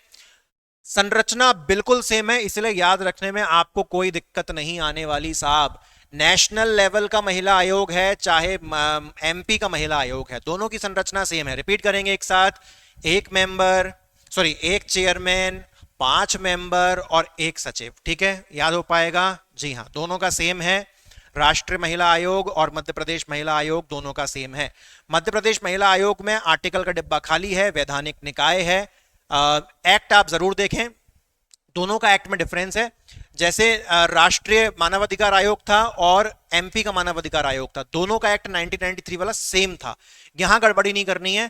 Speaker 1: संरचना बिल्कुल सेम है, इसलिए याद रखने में आपको कोई दिक्कत नहीं आने वाली साहब। नेशनल लेवल का महिला आयोग है चाहे एमपी का महिला आयोग है, दोनों की संरचना सेम है। रिपीट करेंगे एक साथ, एक चेयरमैन, 5 मेंबर और एक सचिव, ठीक है, याद हो पाएगा। जी हाँ, दोनों का सेम है। राष्ट्रीय महिला आयोग और मध्य प्रदेश महिला आयोग दोनों का सेम है। मध्य प्रदेश महिला आयोग में आर्टिकल का डिब्बा खाली है, वैधानिक निकाय है। एक्ट आप जरूर देखें, दोनों का एक्ट में डिफरेंस है। जैसे राष्ट्रीय मानवाधिकार आयोग था और एमपी का मानवाधिकार आयोग था, दोनों का एक्ट 1993 वाला सेम था। यहां गड़बड़ी नहीं करनी है,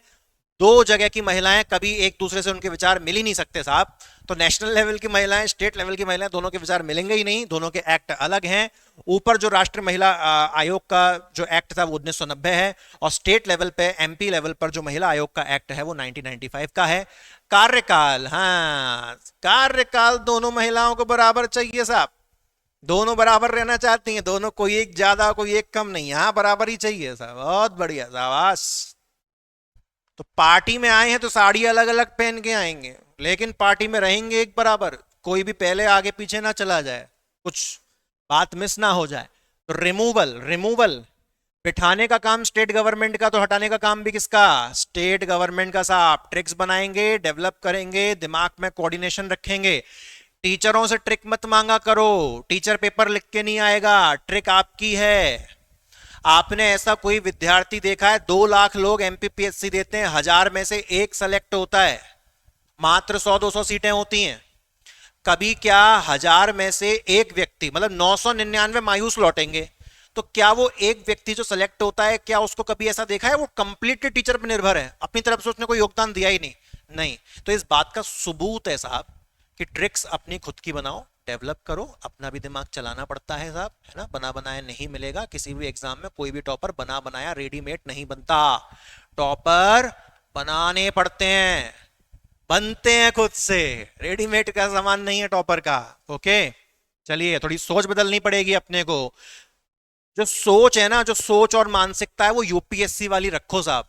Speaker 1: दो जगह की महिलाएं कभी एक दूसरे से उनके विचार मिल ही नहीं सकते साहब। तो नेशनल लेवल की महिलाएं, स्टेट लेवल की महिलाएं, दोनों के विचार मिलेंगे ही नहीं, दोनों के एक्ट अलग हैं। ऊपर जो राष्ट्रीय महिला आयोग का जो एक्ट था वो 1990 है, और स्टेट लेवल पे एमपी लेवल पर जो महिला आयोग का एक्ट है वो 1995 का है। कार्यकाल, हाँ, कार्यकाल दोनों महिलाओं को बराबर चाहिए साहब, दोनों बराबर रहना चाहती हैं, दोनों, कोई एक ज्यादा कोई एक कम नहीं, यहां बराबर ही चाहिए साहब। बहुत बढ़िया शाबाश। तो पार्टी में आए हैं तो साड़ी अलग अलग पहन के आएंगे, लेकिन पार्टी में रहेंगे एक बराबर, कोई भी पहले आगे पीछे ना चला जाए, कुछ बात मिस ना हो जाए। तो रिमूवल, रिमूवल बिठाने का काम स्टेट गवर्नमेंट का, तो हटाने का काम भी किसका? स्टेट गवर्नमेंट का। साहब ट्रिक्स बनाएंगे, डेवलप करेंगे, दिमाग में कोऑर्डिनेशन रखेंगे। टीचरों से ट्रिक मत मांगा करो, टीचर पेपर लिख के नहीं आएगा, ट्रिक आपकी है। आपने ऐसा कोई विद्यार्थी देखा है? 2 लाख लोग एमपीपीएससी देते हैं, 1000 में से एक सेलेक्ट होता है, मात्र 100-200 सीटें होती हैं। कभी क्या 1000 में से एक व्यक्ति, मतलब 999 मायूस लौटेंगे, तो क्या वो एक व्यक्ति जो सेलेक्ट होता है, क्या उसको कभी ऐसा देखा है वो कंप्लीटली टीचर पर निर्भर है, अपनी तरफ से उसने कोई योगदान दिया ही नहीं? नहीं। तो इस बात का सबूत है साहब कि ट्रिक्स अपनी खुद की बनाओ, डेवलप करो, अपना भी दिमाग चलाना पड़ता है साहब, है ना। बना बनाया नहीं मिलेगा किसी भी एग्जाम में, कोई भी टॉपर बना बनाया रेडीमेड नहीं बनता, टॉपर बनाने पड़ते हैं, बनते हैं खुद से, रेडीमेड का सामान नहीं है टॉपर का। ओके, चलिए थोड़ी सोच बदलनी पड़ेगी अपने को। जो सोच है ना, जो सोच और मानसिकता है वो यूपीएससी वाली रखो साहब,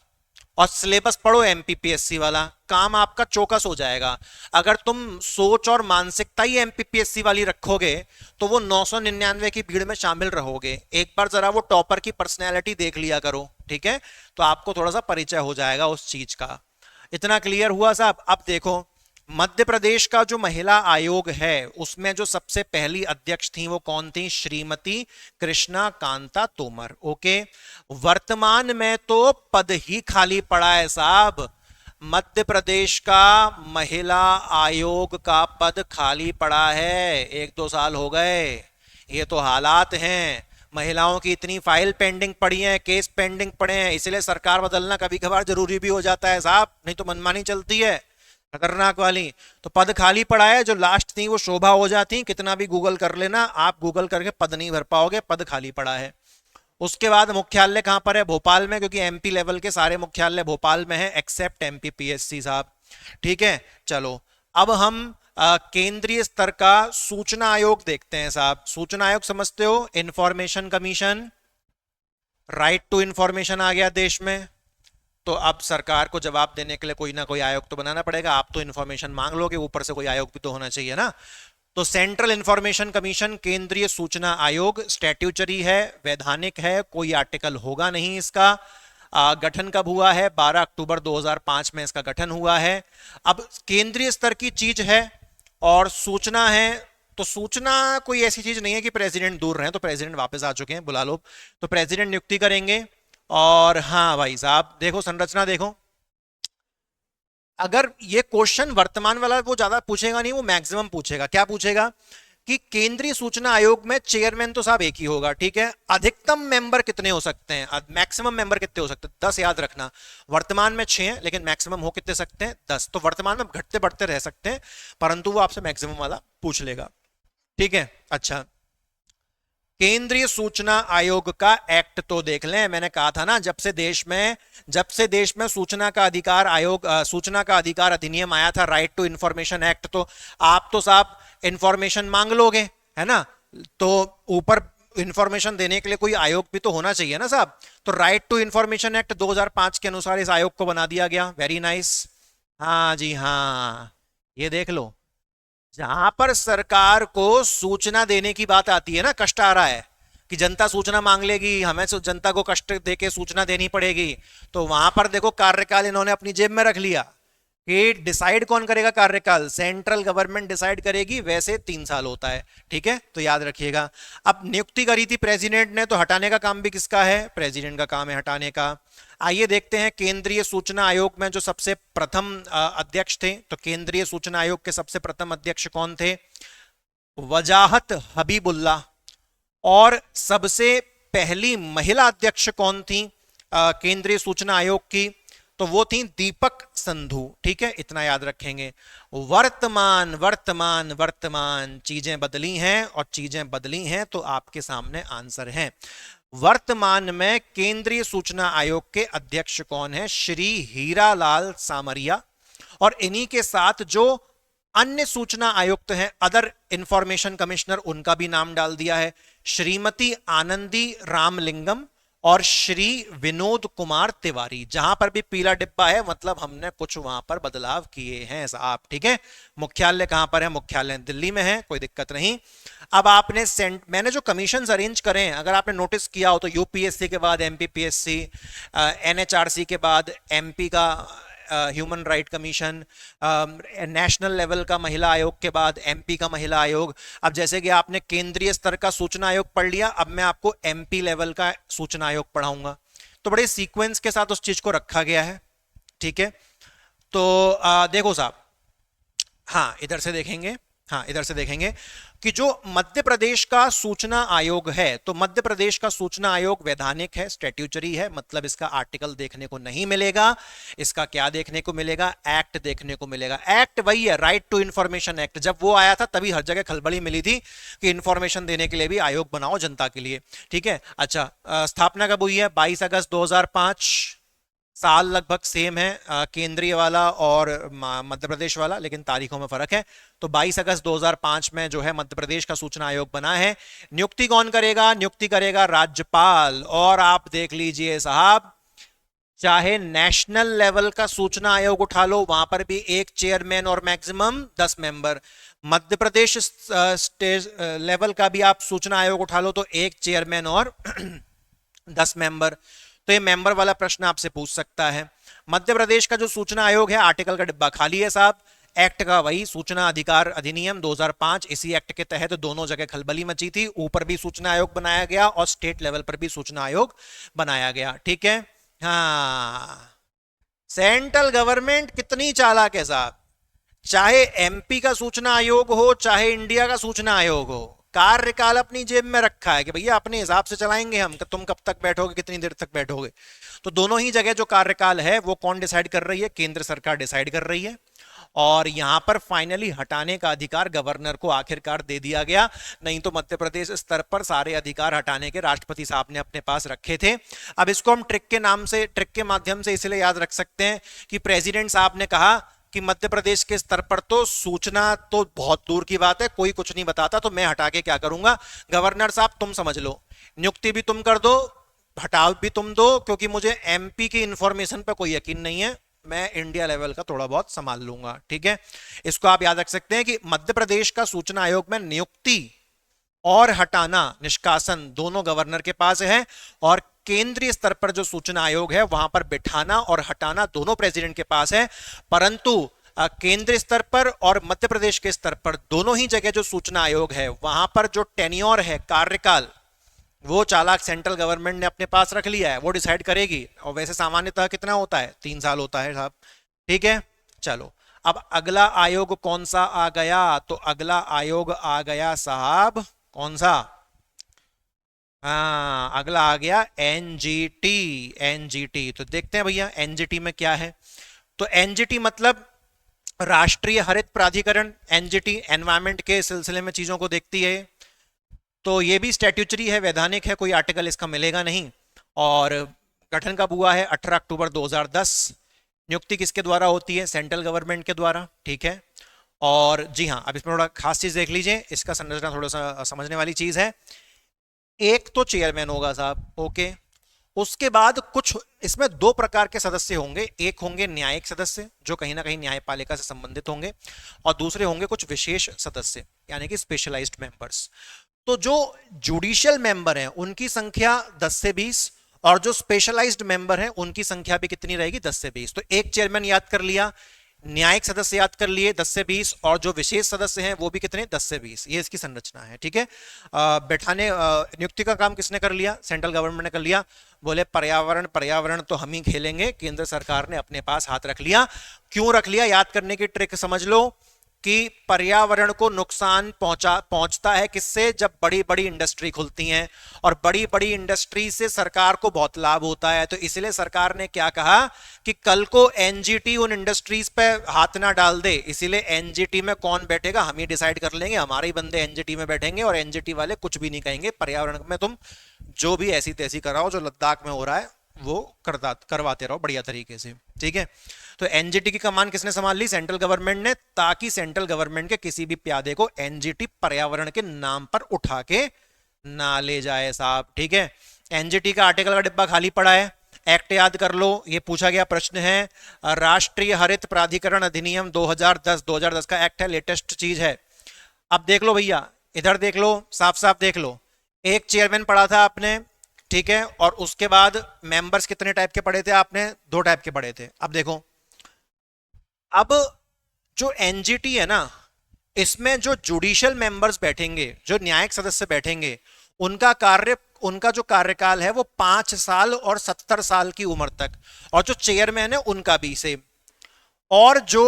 Speaker 1: और सिलेबस पढ़ो एमपीपीएससी वाला, काम आपका चौकस हो जाएगा। अगर तुम सोच और मानसिकता ही एमपीपीएससी वाली रखोगे तो वो 999 की भीड़ में शामिल रहोगे। एक बार जरा वो टॉपर की पर्सनैलिटी देख लिया करो, ठीक है, तो आपको थोड़ा सा परिचय हो जाएगा उस चीज का। इतना क्लियर हुआ साहब? अब देखो, मध्य प्रदेश का जो महिला आयोग है उसमें जो सबसे पहली अध्यक्ष थी वो कौन थी? श्रीमती कृष्णा कांता तोमर। ओके, वर्तमान में तो पद ही खाली पड़ा है साहब, मध्य प्रदेश का महिला आयोग का पद खाली पड़ा है, 1-2 साल हो गए। ये तो हालात हैं, महिलाओं की इतनी फाइल पेंडिंग पड़ी है, केस पेंडिंग पड़े हैं, इसलिए सरकार बदलना कभी कभार जरूरी भी हो जाता है साहब, नहीं तो मनमानी चलती है खतरनाक वाली। तो पद खाली पड़ा है, जो लास्ट थी वो शोभा हो जाती, कितना भी गूगल कर लेना आप, गूगल करके पद नहीं भर पाओगे, पद खाली पड़ा है। उसके बाद मुख्यालय कहां पर है? भोपाल में, क्योंकि एमपी लेवल के सारे मुख्यालय भोपाल में है एक्सेप्ट एमपीपीएससी साहब, ठीक है। चलो अब हम केंद्रीय स्तर का सूचना आयोग देखते हैं साहब। सूचना आयोग समझते हो? Information commission, right to information आ गया देश में, तो अब सरकार को जवाब देने के लिए कोई ना कोई आयोग तो बनाना पड़ेगा। आप तो इंफॉर्मेशन मांग लोगे, ऊपर से कोई आयोग भी तो होना चाहिए ना। तो सेंट्रल इंफॉर्मेशन कमीशन, केंद्रीय सूचना आयोग, स्टैट्यूटरी है, वैधानिक है, कोई आर्टिकल होगा नहीं इसका। गठन कब हुआ है? 12 अक्टूबर 2005 में इसका गठन हुआ है। अब केंद्रीय स्तर की चीज है और सूचना है, तो सूचना कोई ऐसी चीज नहीं है कि प्रेसिडेंट दूर रहे, तो प्रेसिडेंट वापस आ चुके हैं, बुला लो, तो प्रेसिडेंट नियुक्ति करेंगे। और हाँ भाई साहब देखो, संरचना देखो, अगर ये क्वेश्चन वर्तमान वाला वो ज्यादा पूछेगा नहीं, वो मैक्सिमम पूछेगा। क्या पूछेगा? कि केंद्रीय सूचना आयोग में चेयरमैन तो साहब एक ही होगा, ठीक है, अधिकतम मेंबर कितने हो सकते हैं, मैक्सिमम मेंबर कितने हो सकते हैं? 10 याद रखना। वर्तमान में 6 हैं, लेकिन मैक्सिमम हो कितने सकते हैं? 10। तो वर्तमान में घटते बढ़ते रह सकते हैं, परंतु वो आपसे मैक्सिमम वाला पूछ लेगा, ठीक है। अच्छा, केंद्रीय सूचना आयोग का एक्ट तो देख लें। मैंने कहा था ना, जब से देश में सूचना का अधिकार आयोग, सूचना का अधिकार अधिनियम आया था, राइट टू इंफॉर्मेशन एक्ट, तो आप तो साहब इंफॉर्मेशन मांग लोगे, है ना, तो ऊपर इंफॉर्मेशन देने के लिए कोई आयोग भी तो होना चाहिए ना साहब। तो राइट टू इंफॉर्मेशन एक्ट 2005 के अनुसार इस आयोग को बना दिया गया। Very nice. हाँ जी हाँ, ये देख लो, जहां पर सरकार को सूचना देने की बात आती है ना, कष्ट आ रहा है कि जनता सूचना मांग लेगी, हमें जनता को कष्ट देके सूचना देनी पड़ेगी, तो वहां पर देखो कार्यकाल इन्होंने अपनी जेब में रख लिया कि डिसाइड कौन करेगा कार्यकाल? सेंट्रल गवर्नमेंट डिसाइड करेगी, वैसे 3 साल होता है, ठीक है, तो याद रखिएगा। अब नियुक्ति करी थी प्रेसिडेंट ने, तो हटाने का काम भी किसका है? प्रेसिडेंट का काम है हटाने का। आइए देखते हैं केंद्रीय सूचना आयोग में जो सबसे प्रथम अध्यक्ष थे, तो केंद्रीय सूचना आयोग के सबसे प्रथम अध्यक्ष कौन थे? वजाहत हबीबुल्ला। और सबसे पहली महिला अध्यक्ष कौन थी केंद्रीय सूचना आयोग की? तो वो थी दीपक संधू, ठीक है, इतना याद रखेंगे। वर्तमान वर्तमान वर्तमान चीजें बदली हैं, और चीजें बदली हैं तो आपके सामने आंसर है। वर्तमान में केंद्रीय सूचना आयोग के अध्यक्ष कौन है? श्री हीरालाल सामरिया। और इन्हीं के साथ जो अन्य सूचना आयुक्त हैं, अदर इंफॉर्मेशन कमिश्नर, उनका भी नाम डाल दिया है, श्रीमती आनंदी रामलिंगम और श्री विनोद कुमार तिवारी। जहां पर भी पीला डिब्बा है मतलब हमने कुछ वहां पर बदलाव किए हैं साहब, ठीक है। मुख्यालय कहां पर है? मुख्यालय दिल्ली में है, कोई दिक्कत नहीं। अब आपने मैंने जो कमीशंस अरेंज करे हैं, अगर आपने नोटिस किया हो तो यूपीएससी के बाद एमपीपीएससी, एनएचआरसी के बाद एमपी का human right commission, national level का महिला आयोग के बाद एमपी का महिला आयोग। अब जैसे कि आपने केंद्रीय स्तर का सूचना आयोग पढ़ लिया, अब मैं आपको एमपी लेवल का सूचना आयोग पढ़ाऊंगा। तो बड़े सीक्वेंस के साथ उस चीज को रखा गया है, ठीक है। तो देखो साहब, हाँ इधर से देखेंगे, हाँ इधर से देखेंगे कि जो मध्य प्रदेश का सूचना आयोग है, तो मध्य प्रदेश का सूचना आयोग वैधानिक है, स्टैट्यूटरी है, मतलब इसका आर्टिकल देखने को नहीं मिलेगा। इसका क्या देखने को मिलेगा? एक्ट देखने को मिलेगा। एक्ट वही है, राइट टू इंफॉर्मेशन एक्ट। जब वो आया था तभी हर जगह खलबली मिली थी कि इंफॉर्मेशन देने के लिए भी आयोग बनाओ जनता के लिए, ठीक है। अच्छा, स्थापना कब हुई है? 22 अगस्त 2005। साल लगभग सेम है केंद्रीय वाला और मध्य प्रदेश वाला, लेकिन तारीखों में फर्क है। तो 22 अगस्त 2005 में जो है मध्य प्रदेश का सूचना आयोग बना है। नियुक्ति कौन करेगा? नियुक्ति करेगा राज्यपाल। और आप देख लीजिए साहब, चाहे नेशनल लेवल का सूचना आयोग उठा लो, वहां पर भी एक चेयरमैन और maximum 10 member. Madhya Pradesh stage level का भी आप सूचना आयोग उठा लो तो एक चेयरमैन और 10 मेंबर। तो ये मेंबर वाला प्रश्न आपसे पूछ सकता है। मध्य प्रदेश का जो सूचना आयोग है, आर्टिकल का डिब्बा खाली है साहब। एक्ट का वही सूचना अधिकार अधिनियम 2005, इसी एक्ट के तहत दोनों जगह खलबली मची थी। ऊपर भी सूचना आयोग बनाया गया और स्टेट लेवल पर भी सूचना आयोग बनाया गया, ठीक है। हाँ, सेंट्रल गवर्नमेंट कितनी चालाक है साहब। चाहे एमपी का सूचना आयोग हो, चाहे इंडिया का सूचना आयोग हो, कार्यकाल अपनी जेब में रखा है कि भैया अपने हिसाब से चलाएंगे हम, तुम कब तक बैठोगे, कितनी देर तक बैठोगे। तो दोनों ही जगह जो कार्यकाल है वो कौन डिसाइड कर रही है? केंद्र सरकार डिसाइड कर रही है। और यहां पर फाइनली हटाने का अधिकार गवर्नर को आखिरकार दे दिया गया, नहीं तो मध्य प्रदेश स्तर पर सारे अधिकार हटाने के राष्ट्रपति साहब ने अपने पास रखे थे। अब इसको हम ट्रिक के नाम से, ट्रिक के माध्यम से इसलिए याद रख सकते हैं कि प्रेसिडेंट साहब ने कहा कि मध्य प्रदेश के स्तर पर तो सूचना तो बहुत दूर की बात है, कोई कुछ नहीं बताता, तो मैं हटा के क्या करूंगा? गवर्नर साहब तुम समझ लो, नियुक्ति भी तुम कर दो, हटाव भी तुम दो, क्योंकि मुझे एमपी की इंफॉर्मेशन पर कोई यकीन नहीं है, मैं इंडिया लेवल का थोड़ा बहुत संभाल लूंगा, ठीक है। इसको आप याद रख सकते हैं कि मध्य प्रदेश का सूचना आयोग में नियुक्ति और हटाना, निष्कासन दोनों गवर्नर के पास है, और केंद्रीय स्तर पर जो सूचना आयोग है वहां पर बिठाना और हटाना दोनों प्रेसिडेंट के पास है। परंतु केंद्रीय स्तर पर और मध्य प्रदेश के स्तर पर दोनों ही जगह जो सूचना आयोग है वहां पर जो टेन्योर है, कार्यकाल, वो चालाक सेंट्रल गवर्नमेंट ने अपने पास रख लिया है, वो डिसाइड करेगी। और वैसे सामान्यतः कितना होता है? 3 साल होता है साहब, ठीक है। चलो, अब अगला आयोग कौन सा आ गया? तो अगला आयोग आ गया साहब, कौन सा? हाँ, अगला आ गया एनजीटी। एनजीटी, तो देखते हैं भैया एनजीटी में क्या है। तो एनजीटी मतलब राष्ट्रीय हरित प्राधिकरण। एनजीटी एनवायरमेंट के सिलसिले में चीजों को देखती है। तो ये भी स्टैट्यूटरी है, वैधानिक है, कोई आर्टिकल इसका मिलेगा नहीं। और गठन कब हुआ है? 18 अक्टूबर 2010। नियुक्ति किसके द्वारा होती है? सेंट्रल गवर्नमेंट के द्वारा, ठीक है। और जी हाँ, अब इसमें थोड़ा खास चीज देख लीजिए, इसका संरचना थोड़ा सा समझने वाली चीज है। एक तो चेयरमैन होगा साहब, ओके। उसके बाद कुछ इसमें 2 प्रकार के सदस्य होंगे। एक होंगे न्यायिक सदस्य जो कहीं ना कहीं न्यायपालिका से संबंधित होंगे, और दूसरे होंगे कुछ विशेष सदस्य यानी कि स्पेशलाइज्ड मेंबर्स। तो जो जुडिशियल मेंबर हैं उनकी संख्या 10 से 20, और जो स्पेशलाइज्ड मेंबर हैं उनकी संख्या भी कितनी रहेगी? 10 से 20। तो एक चेयरमैन याद कर लिया, न्यायिक सदस्य याद कर लिए 10 से 20, और जो विशेष सदस्य हैं वो भी कितने? 10 से 20। ये इसकी संरचना है, ठीक है। बैठाने नियुक्ति का काम किसने कर लिया? सेंट्रल गवर्नमेंट ने कर लिया। बोले पर्यावरण, पर्यावरण तो हम ही खेलेंगे, केंद्र सरकार ने अपने पास हाथ रख लिया। क्यों रख लिया? याद करने की ट्रिक समझ लो कि पर्यावरण को नुकसान पहुंचता है किससे? जब बड़ी बड़ी इंडस्ट्री खुलती हैं, और बड़ी बड़ी इंडस्ट्री से सरकार को बहुत लाभ होता है। तो इसलिए सरकार ने क्या कहा कि कल को एनजीटी उन इंडस्ट्रीज पे हाथ ना डाल दे, इसीलिए एनजीटी में कौन बैठेगा हम ही डिसाइड कर लेंगे, हमारे ही बंदे एनजीटी में बैठेंगे, और एनजीटी वाले कुछ भी नहीं कहेंगे, पर्यावरण में तुम जो भी ऐसी तैसी कराओ, जो लद्दाख में हो रहा है वो करवाते रहो बढ़िया तरीके से, ठीक है। तो एनजीटी की कमान किसने संभाल ली? सेंट्रल गवर्नमेंट ने, ताकि सेंट्रल गवर्नमेंट के किसी भी प्यादे को एनजीटी पर्यावरण के नाम पर उठा के ना ले जाए साहब, ठीक है। एनजीटी का आर्टिकल का डिब्बा खाली पड़ा है। एक्ट याद कर लो, ये पूछा गया प्रश्न है। राष्ट्रीय हरित प्राधिकरण अधिनियम 2010 का एक्ट है, लेटेस्ट चीज है। अब देख लो भैया, इधर देख लो, साफ साफ देख लो। एक चेयरमैन पढ़ा था आपने, ठीक है, और उसके बाद मेंबर्स कितने टाइप के पढ़े थे आपने? 2 टाइप के पढ़े थे। अब देखो, अब जो एनजीटी है ना, इसमें जो जुडिशियल मेंबर्स बैठेंगे, जो न्यायिक सदस्य बैठेंगे, उनका जो कार्यकाल है वो 5 साल और 70 साल की उम्र तक, और जो चेयरमैन है उनका भी सेम। और जो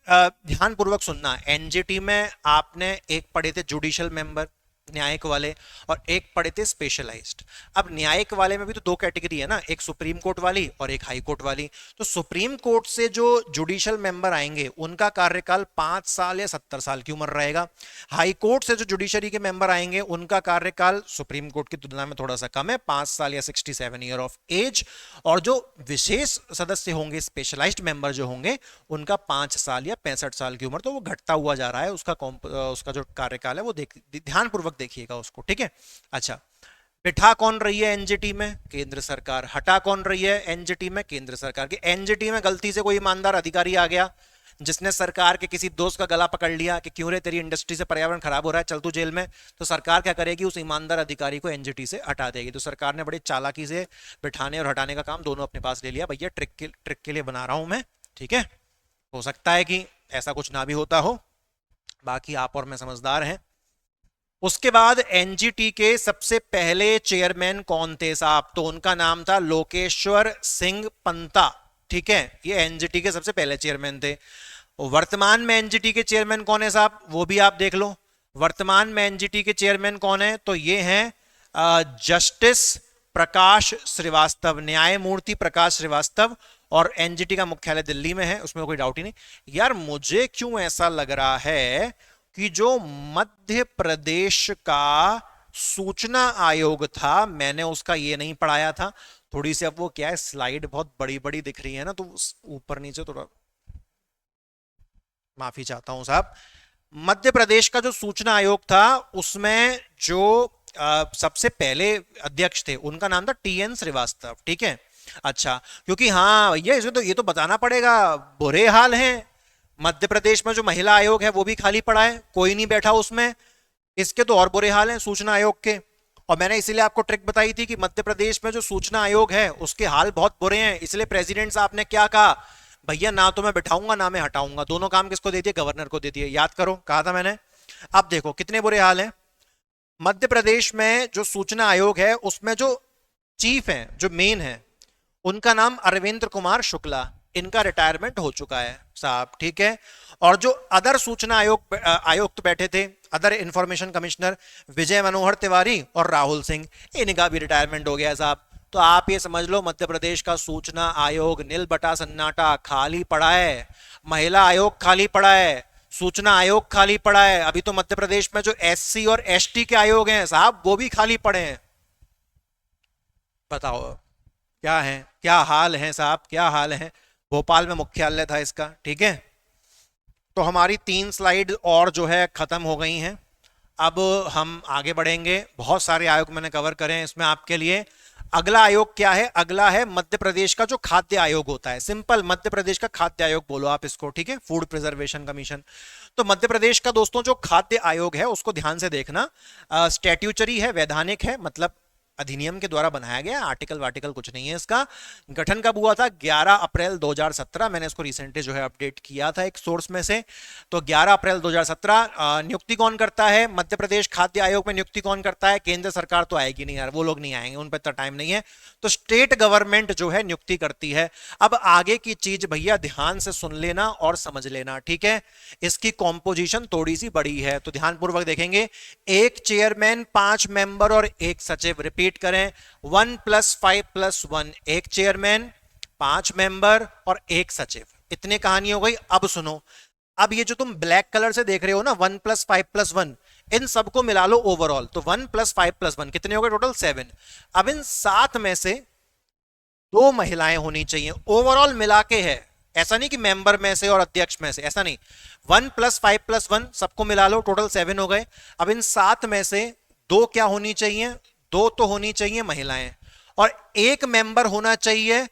Speaker 1: ध्यान पूर्वक सुनना, एनजीटी में आपने एक पढ़े थे जुडिशियल मेंबर, न्यायिक वाले, और एक पढ़े थे स्पेशलाइज्ड। अब न्यायिक वाले में भी तो 2 कैटेगरी है ना, एक सुप्रीम कोर्ट वाली और एक हाई कोर्ट वाली। तो सुप्रीम कोर्ट से जो जुडिशियल मेंबर आएंगे उनका कार्यकाल 5 साल या 70 साल की उम्र रहेगा। हाई कोर्ट से जो जुडिशरी के मेंबर आएंगे उनका कार्यकाल सुप्रीम कोर्ट की तुलना में थोड़ा सा कम है, 5 साल या 67 ईयर ऑफ एज। और जो विशेष सदस्य होंगे, स्पेशलाइज्ड मेंबर जो होंगे, उनका 5 साल या 65 साल की उम्र। तो वो घटता हुआ जा रहा है, उसका जो कार्यकाल है वो ध्यान पूर्वक देखिएगा उसको, ठीक है। अच्छा, बिठा कौन रही है एनजीटी में? केंद्र सरकार। हटा कौन रही है एनजीटी में? केंद्र सरकार की। एनजीटी में गलती से कोई ईमानदार अधिकारी आ गया जिसने सरकार के किसी दोस्त का गला पकड़ लिया कि क्यों रे तेरी इंडस्ट्री से पर्यावरण खराब हो रहा है, चल तू जेल में, तो सरकार क्या करेगी? उस ईमानदार अधिकारी को एनजीटी से हटा देगी। तो सरकार ने बड़ी चालाकी से बिठाने और हटाने का काम दोनों अपने पास ले लिया। भैया ट्रिक के लिए बना रहा हूं मैं, ठीक है। हो सकता है कि ऐसा कुछ ना भी होता हो, बाकी आप और मैं समझदार हैं। उसके बाद एनजीटी के सबसे पहले चेयरमैन कौन थे साहब? तो उनका नाम था लोकेश्वर सिंह पंता, ठीक है। ये एनजीटी के सबसे पहले चेयरमैन थे। वर्तमान में एनजीटी के चेयरमैन कौन है साहब? वो भी आप देख लो। वर्तमान में एनजीटी के चेयरमैन कौन है? तो ये हैं जस्टिस प्रकाश श्रीवास्तव, न्यायमूर्ति प्रकाश श्रीवास्तव। और एनजीटी का मुख्यालय दिल्ली में है, उसमें कोई डाउट ही नहीं। यार मुझे क्यों ऐसा लग रहा है कि जो मध्य प्रदेश का सूचना आयोग था, मैंने उसका ये नहीं पढ़ाया था। थोड़ी सी अब वो क्या है, स्लाइड बहुत बड़ी बड़ी दिख रही है ना, तो ऊपर नीचे थोड़ा माफी चाहता हूं साहब। मध्य प्रदेश का जो सूचना आयोग था, उसमें जो सबसे पहले अध्यक्ष थे उनका नाम था टीएन श्रीवास्तव, ठीक है। अच्छा, क्योंकि हाँ भैया इसमें तो ये तो बताना पड़ेगा, बुरे हाल हैं। मध्य प्रदेश में जो महिला आयोग है वो भी खाली पड़ा है, कोई नहीं बैठा उसमें। इसके तो और बुरे हाल हैं सूचना आयोग के। और मैंने इसीलिए आपको ट्रिक बताई थी कि मध्य प्रदेश में जो सूचना आयोग है उसके हाल बहुत बुरे हैं। इसलिए प्रेसिडेंट साहब ने क्या कहा, भैया ना तो मैं बिठाऊंगा ना मैं हटाऊंगा, दोनों काम किसको दे दिए? गवर्नर को दे दिए। याद करो, कहा था मैंने। अब देखो कितने बुरे हाल हैं। मध्य प्रदेश में जो सूचना आयोग है उसमें जो चीफ है, जो मेन है, उनका नाम अरविंद कुमार शुक्ला। इनका रिटायरमेंट हो चुका है साहब, ठीक है। और जो अदर सूचना आयुक्त तो बैठे थे, अदर इंफॉर्मेशन कमिश्नर, विजय मनोहर तिवारी और राहुल सिंह, इनका भी रिटायरमेंट हो गया साहब। तो आप ये समझ लो मध्य प्रदेश का सूचना आयोग नील बटा सन्नाटा, खाली पड़ा है। महिला आयोग खाली पड़ा है, सूचना आयोग खाली पड़ा है। अभी तो मध्य प्रदेश में जो एससी और एसटी के आयोग हैं साहब, वो भी खाली पड़े हैं। बताओ क्या है, क्या हाल है साहब, क्या हाल है। भोपाल में मुख्यालय था इसका, ठीक है। तो हमारी 3 स्लाइड और जो है खत्म हो गई हैं। अब हम आगे बढ़ेंगे। बहुत सारे आयोग मैंने कवर करे हैं इसमें आपके लिए। अगला आयोग क्या है? अगला है मध्य प्रदेश का जो खाद्य आयोग होता है। सिंपल, मध्य प्रदेश का खाद्य आयोग बोलो आप इसको, ठीक है, फूड प्रिजर्वेशन कमीशन। तो मध्य प्रदेश का दोस्तों जो खाद्य आयोग है उसको ध्यान से देखना। स्टैट्यूचरी है, वैधानिक है, मतलब अधिनियम के द्वारा बनाया गया, आर्टिकल वार्टिकल कुछ नहीं है इसका। गठन कब हुआ था? 11 अप्रैल 2017। मैंने इसको रिसेंटली जो है अपडेट किया था एक सोर्स में से। तो 11 अप्रैल 2017। नियुक्ति कौन करता है मध्य प्रदेश खाद्य आयोग में? नियुक्ति कौन करता है? केंद्र सरकार तो आएगी नहीं यार, वो लोग नहीं आएंगे, उन पर इतना टाइम नहीं है। तो स्टेट गवर्नमेंट जो है नियुक्ति करती है। अब आगे की चीज भैया ध्यान से सुन लेना और समझ लेना, ठीक है। इसकी कॉम्पोजिशन थोड़ी सी बड़ी है, तो ध्यान पूर्वक देखेंगे। एक चेयरमैन, 5 मेंबर और एक सचिव। रिपीट करें, 1 + 5 + 1। एक चेयरमैन, 5 मेंबर और एक सचिव। इतने कहानी हो गई। अब सुनो, अब ये जो तुम ब्लैक कलर से देख रहे हो ना, 1 + 5 + 1, इन सबको मिला लो ओवरऑल। तो 1 + 5 + 1 कितने हो गए? टोटल 7। अब इन 7 में से 2 महिलाएं होनी चाहिए। ओवरऑल मिला के है, ऐसा नहीं कि मेंबर में से और अध्यक्ष में से, ऐसा नहीं। 1 + 5 + 1 सबको मिला लो, टोटल 7 हो गए। अब इन 7 में से 2 क्या होनी चाहिए? दो तो होनी चाहिए महिलाएं, और एक मेंबर होना चाहिए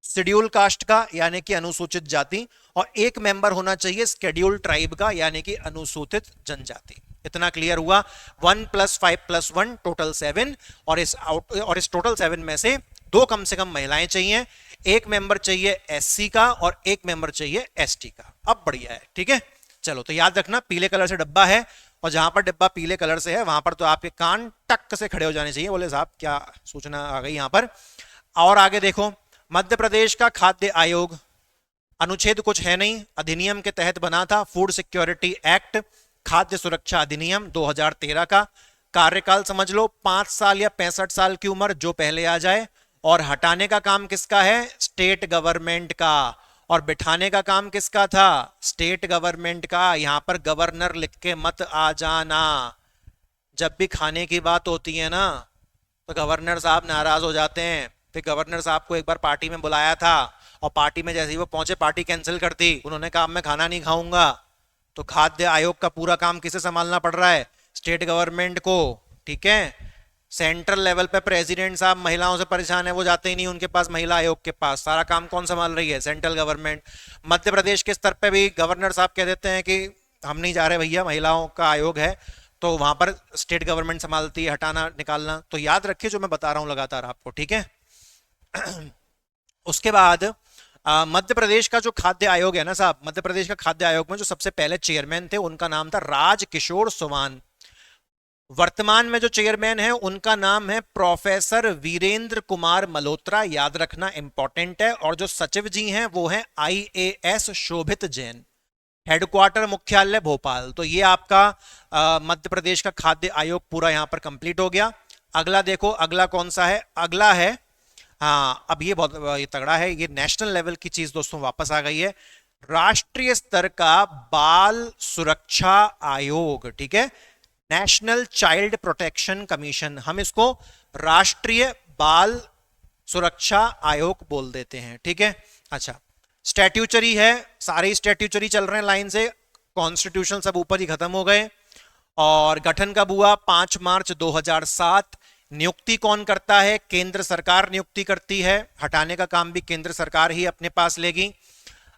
Speaker 1: शेड्यूल कास्ट का यानी कि अनुसूचित जाति, और एक मेंबर होना चाहिए शेड्यूल ट्राइब का यानी कि अनुसूचित जनजाति। इतना क्लियर हुआ। 1 + 5 + 1 टोटल 7, और इस टोटल 7 में से दो कम से कम महिलाएं चाहिए, एक मेंबर चाहिए एससी का और एक मेंबर चाहिए एसटी का। अब बढ़िया है, ठीक है। चलो तो याद रखना पीले कलर से डब्बा है, और जहां पर डिब्बा पीले कलर से है वहां पर तो आपके कान टक से खड़े हो जाने चाहिए, बोले साहब क्या सूचना आ गई यहां पर। और आगे देखो, मध्य प्रदेश का खाद्य आयोग, अनुच्छेद कुछ है नहीं, अधिनियम के तहत बना था, फूड सिक्योरिटी एक्ट, खाद्य सुरक्षा अधिनियम 2013 का। कार्यकाल समझ लो 5 साल या 65 साल की उम्र, जो पहले आ जाए। और हटाने का काम किसका है? स्टेट गवर्नमेंट का। और बिठाने का काम किसका था? स्टेट गवर्नमेंट का। यहां पर गवर्नर लिख के मत आ जाना। जब भी खाने की बात होती है ना तो गवर्नर साहब नाराज हो जाते हैं। फिर गवर्नर साहब को एक बार पार्टी में बुलाया था, और पार्टी में जैसे ही वो पहुंचे पार्टी कैंसिल कर दी। उन्होंने कहा मैं खाना नहीं खाऊंगा। तो खाद्य आयोग का पूरा काम किसे संभालना पड़ रहा है? स्टेट गवर्नमेंट को, ठीक है। सेंट्रल लेवल पे प्रेसिडेंट साहब महिलाओं से परेशान है, वो जाते ही नहीं उनके पास, महिला आयोग के पास। सारा काम कौन संभाल रही है? Central government. मध्य प्रदेश के स्तर पे भी गवर्नर साहब कह देते हैं कि हम नहीं जा रहे भैया, महिलाओं का आयोग है, तो वहां पर स्टेट गवर्नमेंट संभालती है हटाना निकालना। तो याद रखिए जो मैं बता रहा हूं लगातार आपको, ठीक है। उसके बाद मध्य प्रदेश का जो खाद्य आयोग है ना साहब, मध्य प्रदेश का खाद्य आयोग में जो सबसे पहले चेयरमैन थे उनका नाम था राजकिशोर सुवान। वर्तमान में जो चेयरमैन है उनका नाम है प्रोफेसर वीरेंद्र कुमार मल्होत्रा, याद रखना इंपॉर्टेंट है। और जो सचिव जी हैं वो हैं IAS शोभित जैन। हेडक्वार्टर मुख्यालय भोपाल। तो ये आपका मध्य प्रदेश का खाद्य आयोग पूरा यहां पर कंप्लीट हो गया। अगला देखो, अगला कौन सा है? अगला है, हाँ अब ये बहुत ये तगड़ा है, ये नेशनल लेवल की चीज दोस्तों वापस आ गई है, राष्ट्रीय स्तर का बाल सुरक्षा आयोग, ठीक है। नेशनल चाइल्ड प्रोटेक्शन कमीशन, हम इसको राष्ट्रीय बाल सुरक्षा आयोग बोल देते हैं, ठीक है। अच्छा, स्टैट्यूचरी है, सारे स्टैट्यूचरी चल रहे हैं लाइन से, कॉन्स्टिट्यूशन सब ऊपर ही खत्म हो गए। और गठन कब हुआ? 5 मार्च 2007। नियुक्ति कौन करता है? केंद्र सरकार नियुक्ति करती है, हटाने का काम भी केंद्र सरकार ही अपने पास लेगी।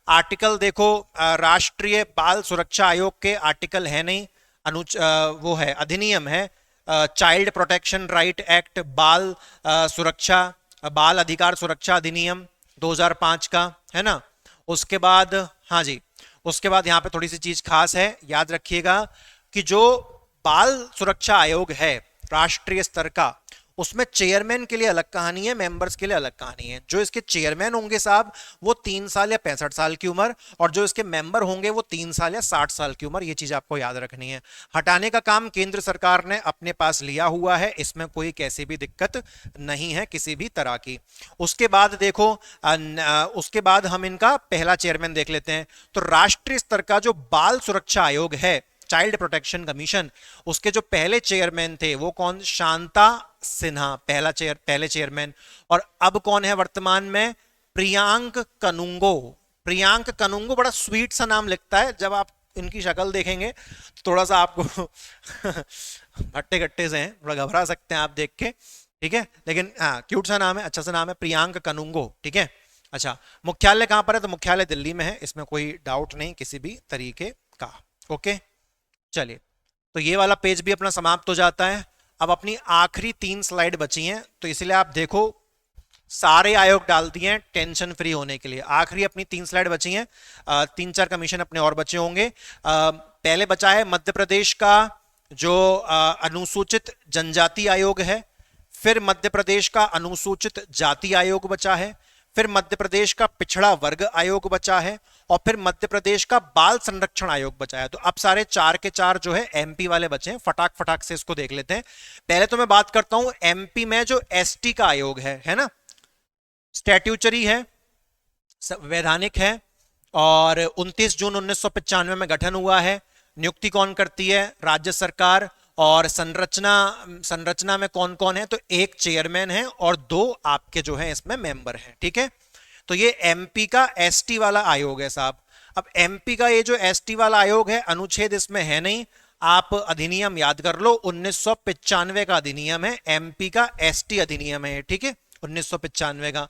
Speaker 1: आर्टिकल देखो, राष्ट्रीय बाल सुरक्षा आयोग के आर्टिकल है नहीं, वो है अधिनियम है, चाइल्ड प्रोटेक्शन राइट एक्ट, बाल सुरक्षा, बाल अधिकार सुरक्षा अधिनियम 2005 का, है ना। उसके बाद, हाँ जी, उसके बाद यहां पे थोड़ी सी चीज खास है, याद रखिएगा कि जो बाल सुरक्षा आयोग है राष्ट्रीय स्तर का, उसमें चेयरमैन के लिए अलग कहानी है, मेंबर्स के लिए अलग कहानी है। जो इसके चेयरमैन होंगे साहब वो 3 साल या 65 साल की उम्र, और जो इसके मेंबर होंगे वो 3 साल या 60 साल की उम्र। ये चीज आपको याद रखनी है। हटाने का काम केंद्र सरकार ने अपने पास लिया हुआ है, इसमें कोई कैसी भी दिक्कत नहीं है किसी भी तरह की। उसके बाद देखो, उसके बाद हम इनका पहला चेयरमैन देख लेते हैं। तो राष्ट्रीय स्तर का जो बाल सुरक्षा आयोग है, चाइल्ड प्रोटेक्शन कमीशन, उसके जो पहले चेयरमैन थे वो कौन? शांता सिन्हा, पहले चेयरमैन। और अब कौन है वर्तमान में? प्रियांक कनुंगो। प्रियांक कनुंगो बड़ा स्वीट सा नाम लिखता है, जब आप इनकी शक्ल देखेंगे तो थोड़ा सा आपको भट्टे गट्टे से हैं, थोड़ा घबरा सकते हैं आप देख के, ठीक है। लेकिन हाँ क्यूट सा नाम है, अच्छा सा नाम है, प्रियांक कनुंगो, ठीक है। अच्छा, मुख्यालय कहां पर है? तो मुख्यालय दिल्ली में है, इसमें कोई डाउट नहीं किसी भी तरीके का। ओके, चलिए, तो ये वाला पेज भी अपना समाप्त हो जाता है। अब अपनी आखिरी 3 स्लाइड बची हैं, तो इसलिए आप देखो सारे आयोग डाल दिए हैं टेंशन फ्री होने के लिए। आखिरी अपनी 3 स्लाइड बची हैं, 3-4 कमीशन अपने और बचे होंगे। पहले बचा है मध्य प्रदेश का जो अनुसूचित जनजाति आयोग है, फिर मध्य प्रदेश का अनुसूचित जाति आयोग बचा है, फिर मध्य प्रदेश का पिछड़ा वर्ग आयोग बचा है, और फिर मध्य प्रदेश का बाल संरक्षण आयोग बचा है। तो अब सारे 4 के 4 जो है एमपी वाले बचे हैं। फटाक फटाक से इसको देख लेते हैं। पहले तो मैं बात करता हूं एमपी में जो एसटी का आयोग है ना, स्टैट्यूचरी है, वैधानिक है, और 29 जून 1995 में गठन हुआ है। नियुक्ति कौन करती है? राज्य सरकार। और संरचना में कौन कौन है? तो एक चेयरमैन है और 2 आपके जो है इसमें मेंबर हैं, ठीक है। तो ये एमपी का एसटी वाला आयोग है साहब। अब एमपी का ये जो एसटी वाला आयोग है, अनुच्छेद इसमें है नहीं, आप अधिनियम याद कर लो, 1995 का अधिनियम है, एमपी का एसटी अधिनियम है, ठीक है, 1995 का।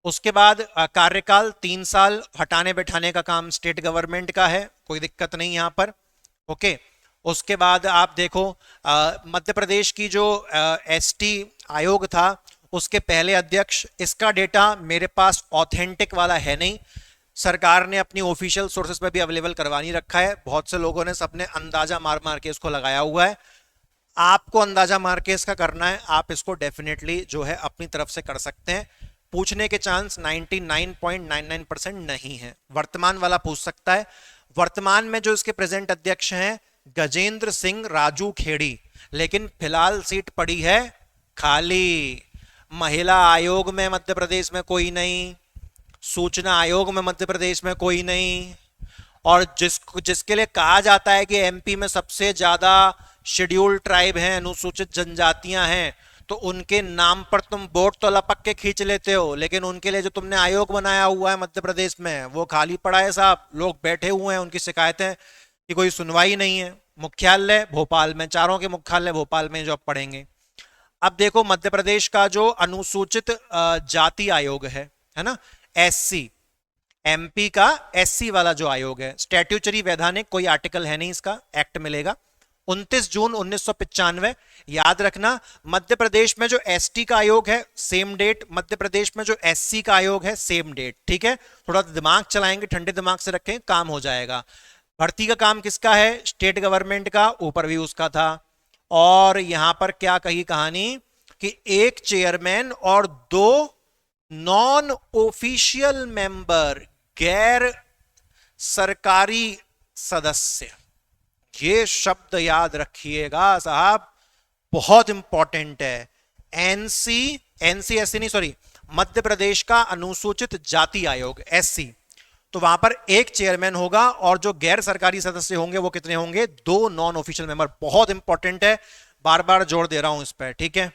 Speaker 1: उसके बाद कार्यकाल 3 साल, हटाने बैठाने का काम स्टेट गवर्नमेंट का है, कोई दिक्कत नहीं यहां पर। ओके। उसके बाद आप देखो मध्य प्रदेश की जो एसटी आयोग था उसके पहले अध्यक्ष, इसका डेटा मेरे पास ऑथेंटिक वाला है नहीं, सरकार ने अपनी ऑफिशियल सोर्सेज पे भी अवेलेबल करवा नहीं रखा है, बहुत से लोगों ने सबने अंदाजा मार मार के इसको लगाया हुआ है। आपको अंदाजा मार के इसका करना है, आप इसको डेफिनेटली जो है अपनी तरफ से कर सकते हैं। पूछने के चांस 99.99% नहीं है। वर्तमान वाला पूछ सकता है। वर्तमान में जो इसके प्रेजेंट अध्यक्ष हैं गजेंद्र सिंह राजू खेड़ी, लेकिन फिलहाल सीट पड़ी है खाली। महिला आयोग में मध्य प्रदेश में कोई नहीं, सूचना आयोग में मध्य प्रदेश में कोई नहीं, और जिसके लिए कहा जाता है कि एमपी में सबसे ज्यादा शेड्यूल्ड ट्राइब हैं, अनुसूचित जनजातियां हैं, तो उनके नाम पर तुम वोट तो लपक के खींच लेते हो, लेकिन उनके लिए जो तुमने आयोग बनाया हुआ है मध्य प्रदेश में वो खाली पड़ा है साहब, लोग बैठे हुए हैं, उनकी शिकायतें की कोई सुनवाई नहीं है। मुख्यालय भोपाल में, चारों के मुख्यालय भोपाल में जो पढ़ेंगे। अब देखो मध्य प्रदेश का जो अनुसूचित जाति आयोग है ना, एससी, एमपी का एससी वाला जो आयोग है, स्टैट्यूचरी वैधानिक कोई आर्टिकल है नहीं इसका, एक्ट मिलेगा 29 जून 1995। याद रखना मध्य प्रदेश में जो एसटी का आयोग है सेम डेट, मध्य प्रदेश में जो एससी का आयोग है सेम डेट, ठीक है। थोड़ा दिमाग चलाएंगे, ठंडे दिमाग से रखें, काम हो जाएगा। भर्ती का काम किसका है, स्टेट गवर्नमेंट का, ऊपर भी उसका था। और यहां पर क्या कही कहानी कि एक चेयरमैन और 2 नॉन ऑफिशियल मेंबर, गैर सरकारी सदस्य। ये शब्द याद रखिएगा साहब, बहुत इंपॉर्टेंट है। एनसी, एनसी एससी नहीं, सॉरी, मध्य प्रदेश का अनुसूचित जाति आयोग एससी, तो वहां पर एक चेयरमैन होगा और जो गैर सरकारी सदस्य होंगे वो कितने होंगे, 2 नॉन ऑफिशियल मेंबर। बहुत इंपॉर्टेंट है, बार बार जोर दे रहा हूं इस पर, ठीक है।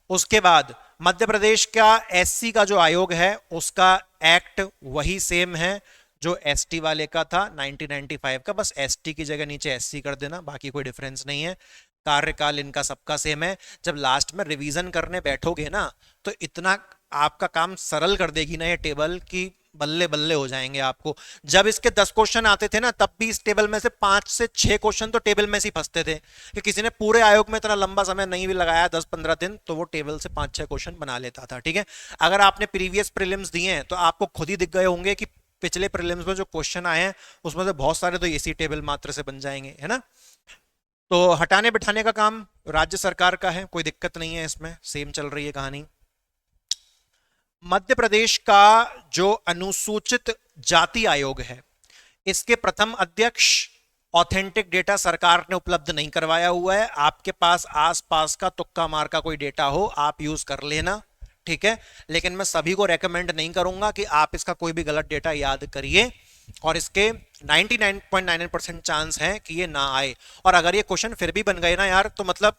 Speaker 1: उसके बाद मध्य प्रदेश का एससी का जो आयोग है उसका एक्ट वही सेम है जो एसटी वाले का था 1995 का, बस एसटी की जगह नीचे एससी कर देना, बाकी कोई डिफरेंस नहीं है। कार्यकाल इनका सबका सेम है। जब लास्ट में रिवीजन करने बैठोगे ना तो इतना आपका काम सरल कर देगी ना ये टेबल की बल्ले बल्ले हो जाएंगे आपको। जब इसके 10 क्वेश्चन आते थे ना तब भी इस टेबल में से 5 से 6 क्वेश्चन तो टेबल में से ही फंसते थे कि किसी ने पूरे आयोग में इतना लंबा समय नहीं भी लगाया 10-15 दिन तो वो टेबल से 5-6 क्वेश्चन बना लेता था, ठीक है। अगर आपने प्रीवियस प्रीलिम्स दिए हैं तो आपको खुद ही दिख गए होंगे कि पिछले प्रीलिम्स में जो क्वेश्चन आए हैं उसमें से बहुत सारे तो इसी टेबल मात्र से बन जाएंगे, है ना। तो हटाने बिठाने का काम राज्य सरकार का है, कोई दिक्कत नहीं है इसमें, सेम चल रही है कहानी। मध्य प्रदेश का जो अनुसूचित जाति आयोग है इसके प्रथम अध्यक्ष, ऑथेंटिक डेटा सरकार ने उपलब्ध नहीं करवाया हुआ है। आपके पास आसपास का तुक्का मार का कोई डेटा हो आप यूज कर लेना, ठीक है, लेकिन मैं सभी को रेकमेंड नहीं करूंगा कि आप इसका कोई भी गलत डेटा याद करिए, और इसके 99.99% चांस है कि ये ना आए। और अगर ये क्वेश्चन फिर भी बन गए ना यार तो मतलब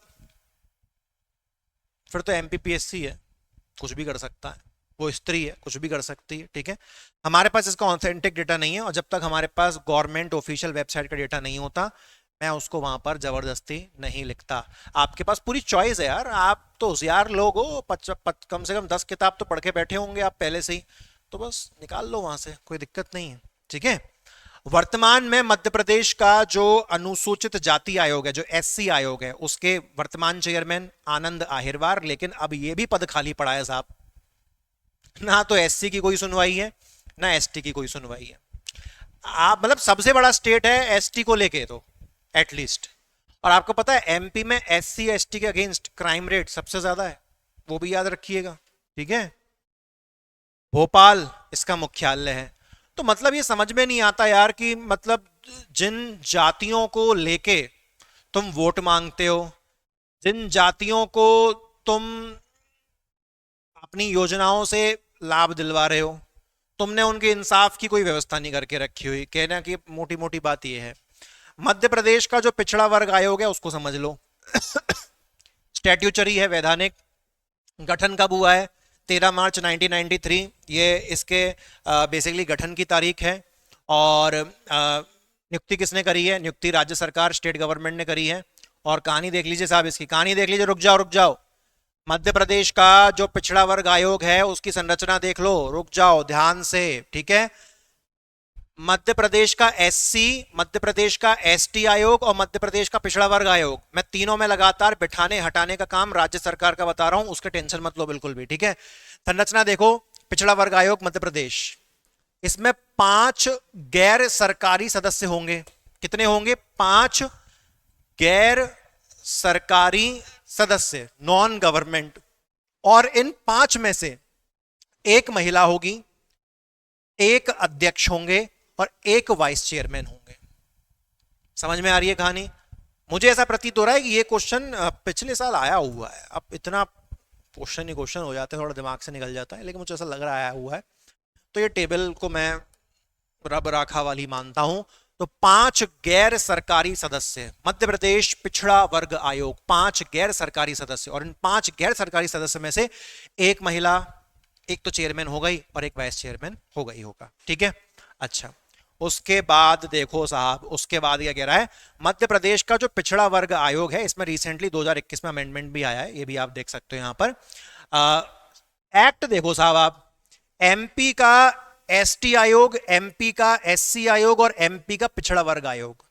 Speaker 1: फिर तो एमपीपीएससी है, कुछ भी कर सकता है, वो स्त्री है, कुछ भी कर सकती है, ठीक है। हमारे पास इसका ऑथेंटिक डेटा नहीं है, और जब तक हमारे पास गवर्नमेंट ऑफिशियल वेबसाइट का डेटा नहीं होता मैं उसको वहां पर जबरदस्ती नहीं लिखता। आपके पास पूरी चॉइस है यार, आप तो होशियार लोग हो, कम से कम 10 किताब तो पढ़ के बैठे होंगे आप पहले से ही, तो बस निकाल लो वहां से, कोई दिक्कत नहीं है, ठीक है। वर्तमान में मध्य प्रदेश का जो अनुसूचित जाति आयोग है, जो एससी आयोग है, उसके वर्तमान चेयरमैन आनंद आहिरवार, लेकिन अब ये भी पद खाली पड़ा है साहब। ना तो एससी की कोई सुनवाई है ना एसटी की कोई सुनवाई है। आप मतलब सबसे बड़ा स्टेट है एसटी को लेके तो एटलीस्ट, और आपको पता है एमपी में एससी एसटी के अगेंस्ट क्राइम रेट सबसे ज्यादा है, वो भी याद रखिएगा, ठीक है। भोपाल इसका मुख्यालय है। तो मतलब ये समझ में नहीं आता यार कि मतलब जिन जातियों को लेके तुम वोट मांगते हो, जिन जातियों को तुम अपनी योजनाओं से लाभ दिलवा रहे हो, तुमने उनके इंसाफ की कोई व्यवस्था नहीं करके रखी हुई। कहना कि मोटी मोटी बात यह है। मध्य प्रदेश का जो पिछड़ा वर्ग आयोग है उसको समझ लो स्टैट्यूचरी है, वैधानिक, गठन कब हुआ है 13 मार्च 1993, ये इसके बेसिकली गठन की तारीख है। और नियुक्ति किसने करी है? नियुक्ति राज्य सरकार, स्टेट गवर्नमेंट ने करी है। और कहानी देख लीजिए साहब, इसकी कहानी देख लीजिए। रुक जाओ रुक जाओ, मध्य प्रदेश का जो पिछड़ा वर्ग आयोग है उसकी संरचना देख लो, रुक जाओ ध्यान से, ठीक है। मध्य प्रदेश का एससी, मध्य प्रदेश का एसटी आयोग और मध्य प्रदेश का पिछड़ा वर्ग आयोग, मैं तीनों में लगातार बिठाने हटाने का काम राज्य सरकार का बता रहा हूं, उसके टेंशन मत लो बिल्कुल भी, ठीक है। संरचना देखो, पिछड़ा वर्ग आयोग मध्य प्रदेश, इसमें 5 गैर सरकारी सदस्य होंगे। कितने होंगे? 5 गैर सरकारी सदस्य, नॉन गवर्नमेंट। और इन 5 में से एक महिला होगी, एक अध्यक्ष होंगे और एक वाइस चेयरमैन होंगे। समझ में आ रही है कहानी? मुझे ऐसा प्रतीत हो रहा है कि ये क्वेश्चन पिछले साल आया हुआ है। अब इतना क्वेश्चन ही क्वेश्चन हो जाते हैं, थोड़ा दिमाग से निकल जाता है, लेकिन मुझे ऐसा लग रहा आया हुआ है। तो ये टेबल को मैं रब राखा वाली मानता हूं। तो 5 गैर सरकारी सदस्य, मध्य प्रदेश पिछड़ा वर्ग आयोग, 5 गैर सरकारी सदस्य, और इन 5 गैर सरकारी सदस्य में से एक महिला, एक तो चेयरमैन हो गई और एक वाइस चेयरमैन हो गई होगा, ठीक है। अच्छा, उसके बाद देखो साहब, उसके बाद क्या कह रहा है, मध्य प्रदेश का जो पिछड़ा वर्ग आयोग है, इसमें रिसेंटली 2021 में अमेंडमेंट भी आया है, ये भी आप देख सकते हो यहां पर। एक्ट देखो साहब आप, एमपी का एसटी आयोग, एमपी का एससी आयोग और एमपी का पिछड़ा वर्ग आयोग,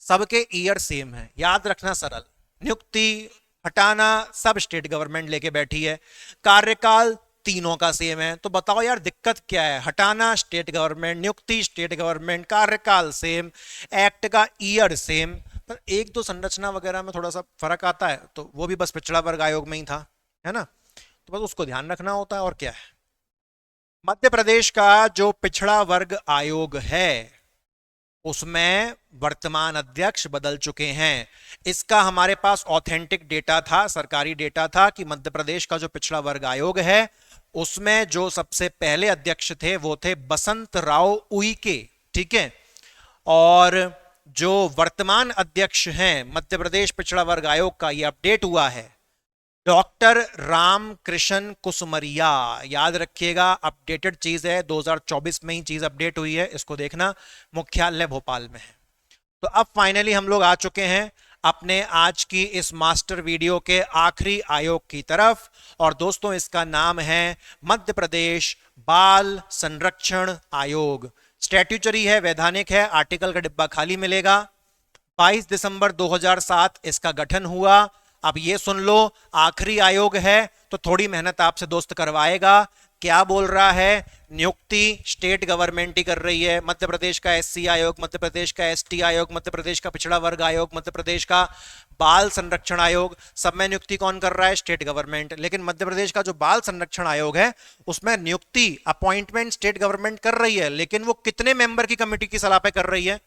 Speaker 1: सबके ईयर सेम है, याद रखना सरल। नियुक्ति हटाना सब स्टेट गवर्नमेंट लेके बैठी है, कार्यकाल तीनों का सेम है। तो बताओ यार दिक्कत क्या है? हटाना स्टेट गवर्नमेंट, नियुक्ति स्टेट गवर्नमेंट, कार्यकाल सेम, एक्ट का ईयर सेम, पर एक दो संरचना वगैरह में थोड़ा सा फर्क आता है, तो वो भी बस पिछड़ा वर्ग आयोग में ही था, है ना। तो बस उसको ध्यान रखना होता है, और क्या है। मध्य प्रदेश का जो पिछड़ा वर्ग आयोग है उसमें वर्तमान अध्यक्ष बदल चुके हैं। इसका हमारे पास ऑथेंटिक डेटा था, सरकारी डेटा था कि मध्य प्रदेश का जो पिछड़ा वर्ग आयोग है उसमें जो सबसे पहले अध्यक्ष थे वो थे बसंत राव उइके, ठीक है। और जो वर्तमान अध्यक्ष हैं मध्य प्रदेश पिछड़ा वर्ग आयोग का, ये अपडेट हुआ है, डॉक्टर रामकृष्ण कुसमरिया। याद रखिएगा, अपडेटेड चीज है, 2024 में ही चीज अपडेट हुई है, इसको देखना। मुख्यालय भोपाल में है। तो अब फाइनली हम लोग आ चुके हैं अपने आज की इस मास्टर वीडियो के आखिरी आयोग की तरफ, और दोस्तों इसका नाम है मध्य प्रदेश बाल संरक्षण आयोग। स्टैट्यूटरी है, वैधानिक है, आर्टिकल का डिब्बा खाली मिलेगा। 22 दिसंबर 2007 इसका गठन हुआ। अब ये सुन लो, आखिरी आयोग है तो थोड़ी मेहनत आपसे दोस्त करवाएगा। क्या बोल रहा है? नियुक्ति स्टेट गवर्नमेंट ही कर रही है। मध्य प्रदेश का एससी आयोग, मध्य प्रदेश का एसटी आयोग, मध्य प्रदेश का पिछड़ा वर्ग आयोग, मध्य प्रदेश का बाल संरक्षण आयोग, सब में नियुक्ति कौन कर रहा है? State government. लेकिन मध्य प्रदेश का जो बाल संरक्षण आयोग है उसमें नियुक्ति अपॉइंटमेंट स्टेट गवर्नमेंट कर रही है, लेकिन वो कितने मेंबर की कमेटी की सलाह पे कर रही है?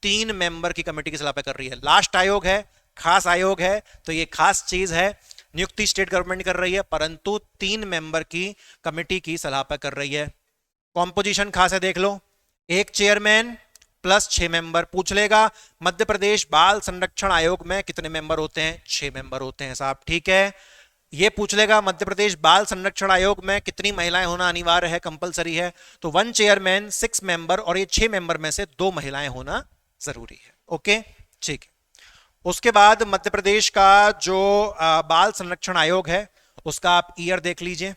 Speaker 1: 3 मेंबर की कमेटी की सलाह पे कर रही है। लास्ट आयोग है, खास आयोग है, तो ये खास चीज है। नियुक्ति स्टेट गवर्नमेंट कर रही है, परंतु 3 मेंबर की कमेटी की सलाह पर कर रही है। कॉम्पोजिशन खास है, देख लो, एक चेयरमैन प्लस 6 मेंबर। पूछ लेगा मध्य प्रदेश बाल संरक्षण आयोग में कितने मेंबर होते हैं? 6 मेंबर होते हैं साहब, ठीक है। ये पूछ लेगा मध्य प्रदेश बाल संरक्षण आयोग में कितनी महिलाएं होना अनिवार्य है, कंपलसरी है? तो 1 चेयरमैन 6 मेंबर, और ये 6 मेंबर में से 2 महिलाएं होना जरूरी है। ओके, ठीक है। उसके बाद मध्य प्रदेश का जो बाल संरक्षण आयोग है उसका आप ईयर देख लीजिए,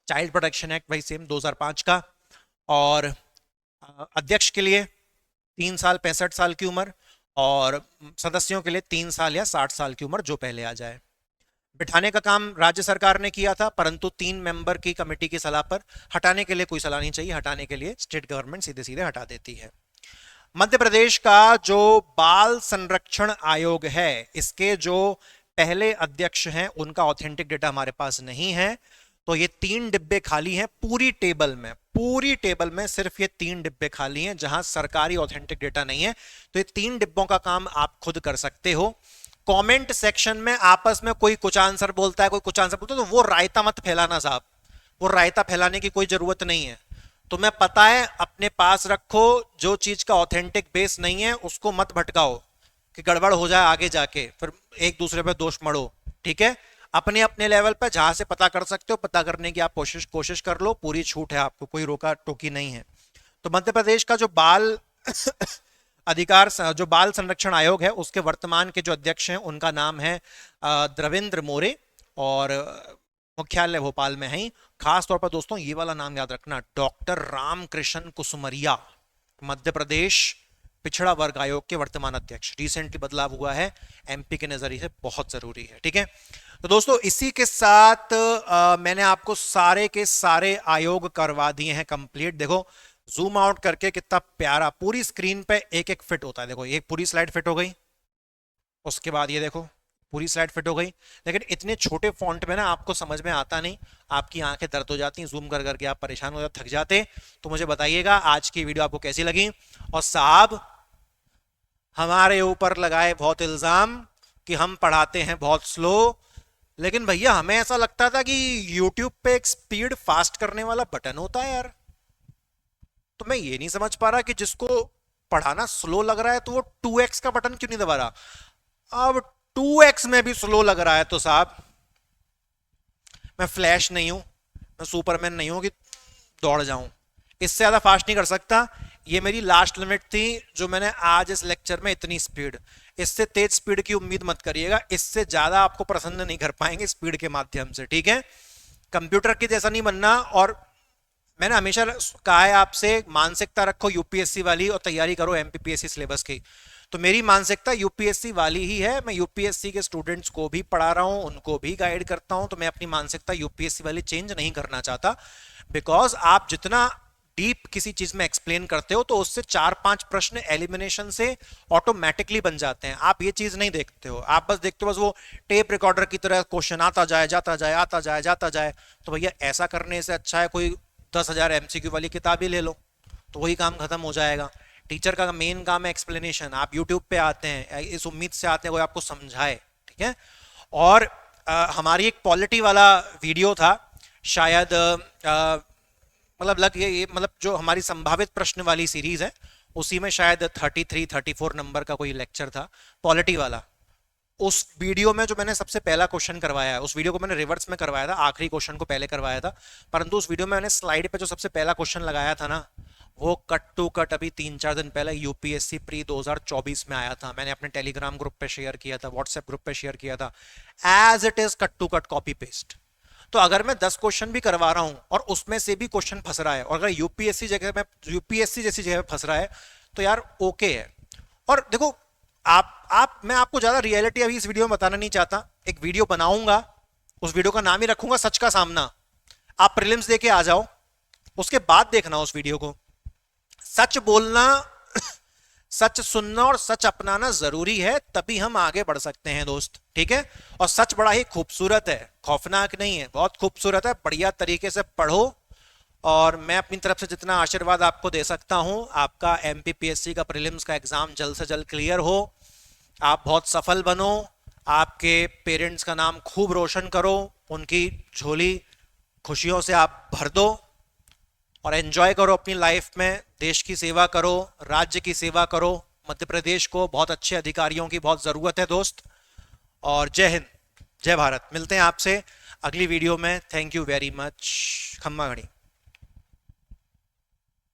Speaker 1: चाइल्ड प्रोटेक्शन एक्ट वही सेम 2005 का। और अध्यक्ष के लिए 3 साल 65 साल की उम्र, और सदस्यों के लिए 3 साल या 60 साल की उम्र, जो पहले आ जाए। बिठाने का काम राज्य सरकार ने किया था, परंतु 3 मेंबर की कमेटी की सलाह पर। हटाने के लिए कोई सलाह नहीं चाहिए, हटाने के लिए स्टेट गवर्नमेंट सीधे सीधे हटा देती है। मध्य प्रदेश का जो बाल संरक्षण आयोग है इसके जो पहले अध्यक्ष हैं उनका ऑथेंटिक डेटा हमारे पास नहीं है, तो ये 3 डिब्बे खाली हैं पूरी टेबल में। पूरी टेबल में सिर्फ ये 3 डिब्बे खाली हैं जहां सरकारी ऑथेंटिक डेटा नहीं है। तो ये 3 डिब्बों का काम आप खुद कर सकते हो। कमेंट सेक्शन में आपस में कोई कुछ आंसर बोलता है, कोई कुछ आंसर बोलता है, तो वो रायता मत फैलाना साहब, वो रायता फैलाने की कोई जरूरत नहीं है। तुम्हें पता है, अपने पास रखो, जो चीज का ऑथेंटिक बेस नहीं है उसको मत भटकाओ कि गड़बड़ हो जाए आगे जाके, फिर एक दूसरे पे दोष मढ़ो, ठीक है। अपने अपने लेवल पे जहां से पता कर सकते हो पता करने की आप कोशिश कर लो, पूरी छूट है आपको, कोई रोका टोकी नहीं है। तो मध्य प्रदेश का जो बाल जो बाल संरक्षण आयोग है उसके वर्तमान के जो अध्यक्ष हैं उनका नाम है द्रविंद्र मोरे, और मुख्यालय भोपाल में है ही। खास तौर पर दोस्तों ये वाला नाम याद रखना, डॉक्टर रामकृष्ण कुसुमरिया, मध्य प्रदेश पिछड़ा वर्ग आयोग के वर्तमान अध्यक्ष। रिसेंटली बदलाव हुआ है, एमपी के नजरिए से बहुत जरूरी है। ठीक है, तो दोस्तों इसी के साथ मैंने आपको सारे के सारे आयोग करवा दिए हैं कंप्लीट। देखो जूम आउट करके कितना प्यारा पूरी स्क्रीन पे एक एक फिट होता है। देखो एक पूरी स्लाइड फिट हो गई, उसके बाद ये देखो पूरी स्लाइड फिट हो गई। लेकिन इतने छोटे फॉन्ट में ना आपको समझ में आता नहीं, आपकी आंखें दर्द हो जाती हैं, जूम कर करके आप परेशान हो जाते, थक जाते। तो मुझे बताइएगा आज की वीडियो आपको कैसी लगी। और साहब हमारे ऊपर लगाए बहुत इल्जाम कि हम पढ़ाते हैं बहुत स्लो, लेकिन भैया हमें ऐसा लगता था कि YouTube पे एक स्पीड फास्ट करने वाला बटन होता है यार। तो मैं ये नहीं समझ पा रहा कि जिसको पढ़ाना स्लो लग रहा है तो वो 2x का बटन क्यों नहीं दबा रहा। अब 2x में भी स्लो लग रहा है तो साहब मैं फ्लैश नहीं हूं, मैं सुपरमैन नहीं हूं कि दौड़ जाऊं, इससे ज्यादा फास्ट नहीं कर सकता। ये मेरी लास्ट लिमिट थी जो मैंने आज इस लेक्चर में, इतनी स्पीड, इससे तेज स्पीड की उम्मीद मत करिएगा, इससे ज्यादा आपको प्रसन्न नहीं कर पाएंगे स्पीड के माध्यम से। ठीक है, कंप्यूटर के जैसा नहीं बनना। और मैंने हमेशा कहा है आपसे, मानसिकता रखो यूपीएससी वाली और तैयारी करो एमपीपीएससी सिलेबस की। तो मेरी मानसिकता यूपीएससी वाली ही है, मैं यूपीएससी के स्टूडेंट्स को भी पढ़ा रहा हूं, उनको भी गाइड करता हूं। तो मैं अपनी मानसिकता यूपीएससी वाली चेंज नहीं करना चाहता, बिकॉज आप जितना डीप किसी चीज में एक्सप्लेन करते हो तो उससे 4-5 प्रश्न एलिमिनेशन से ऑटोमेटिकली बन जाते हैं। आप ये चीज नहीं देखते हो, आप बस देखते हो बस वो टेप रिकॉर्डर की तरह क्वेश्चन आता जाए जाता जाए आता जाए जाता जाए। तो भैया ऐसा करने से अच्छा है कोई 10,000 एमसीक्यू वाली किताब ही ले लो, तो वही काम खत्म हो जाएगा। टीचर का मेन काम है एक्सप्लेनेशन। आप यूट्यूब पे आते हैं इस उम्मीद से आते हैं कोई आपको समझाए। ठीक है, और हमारी एक पॉलिटी वाला वीडियो था शायद, मतलब लग ये मतलब जो हमारी संभावित प्रश्न वाली सीरीज है उसी में शायद 33-34 नंबर का कोई लेक्चर था पॉलिटी वाला। उस वीडियो में जो मैंने सबसे पहला क्वेश्चन करवाया है, उस वीडियो को मैंने रिवर्स में करवाया था, आखिरी क्वेश्चन को पहले करवाया था, परंतु उस वीडियो में मैंने स्लाइड पे जो सबसे पहला क्वेश्चन लगाया था ना, वो कट टू कट अभी 3-4 दिन पहले यूपीएससी प्री 2024 में आया था। मैंने अपने टेलीग्राम ग्रुप पे शेयर किया था, व्हाट्सएप ग्रुप पे शेयर किया था, as it is cut to cut copy paste. तो अगर मैं 10 क्वेश्चन भी करवा रहा हूं और उसमें से भी क्वेश्चन फंस रहा है, और अगर यूपीएससी जैसी जगह फंस रहा है तो यार ओके है। और देखो मैं आपको ज्यादा रियलिटी अभी इस वीडियो में बताना नहीं चाहता। एक वीडियो बनाऊंगा, उस वीडियो का नाम ही रखूंगा सच का सामना। आप प्रीलिम्स देके आ जाओ, उसके बाद देखना उस वीडियो को। सच बोलना सच सुनना और सच अपनाना जरूरी है, तभी हम आगे बढ़ सकते हैं दोस्त। ठीक है, और सच बड़ा ही खूबसूरत है, खौफनाक नहीं है, बहुत खूबसूरत है। बढ़िया तरीके से पढ़ो, और मैं अपनी तरफ से जितना आशीर्वाद आपको दे सकता हूं, आपका एमपीपीएससी का प्रीलिम्स का एग्जाम जल्द से जल्द क्लियर हो, आप बहुत सफल बनो, आपके पेरेंट्स का नाम खूब रोशन करो, उनकी झोली खुशियों से आप भर दो, और एंजॉय करो अपनी लाइफ में। देश की सेवा करो, राज्य की सेवा करो, मध्य प्रदेश को बहुत अच्छे अधिकारियों की बहुत जरूरत है दोस्त। और जय हिंद, जय भारत। मिलते हैं आपसे अगली वीडियो में। Thank you very much. खम्मा घड़ी।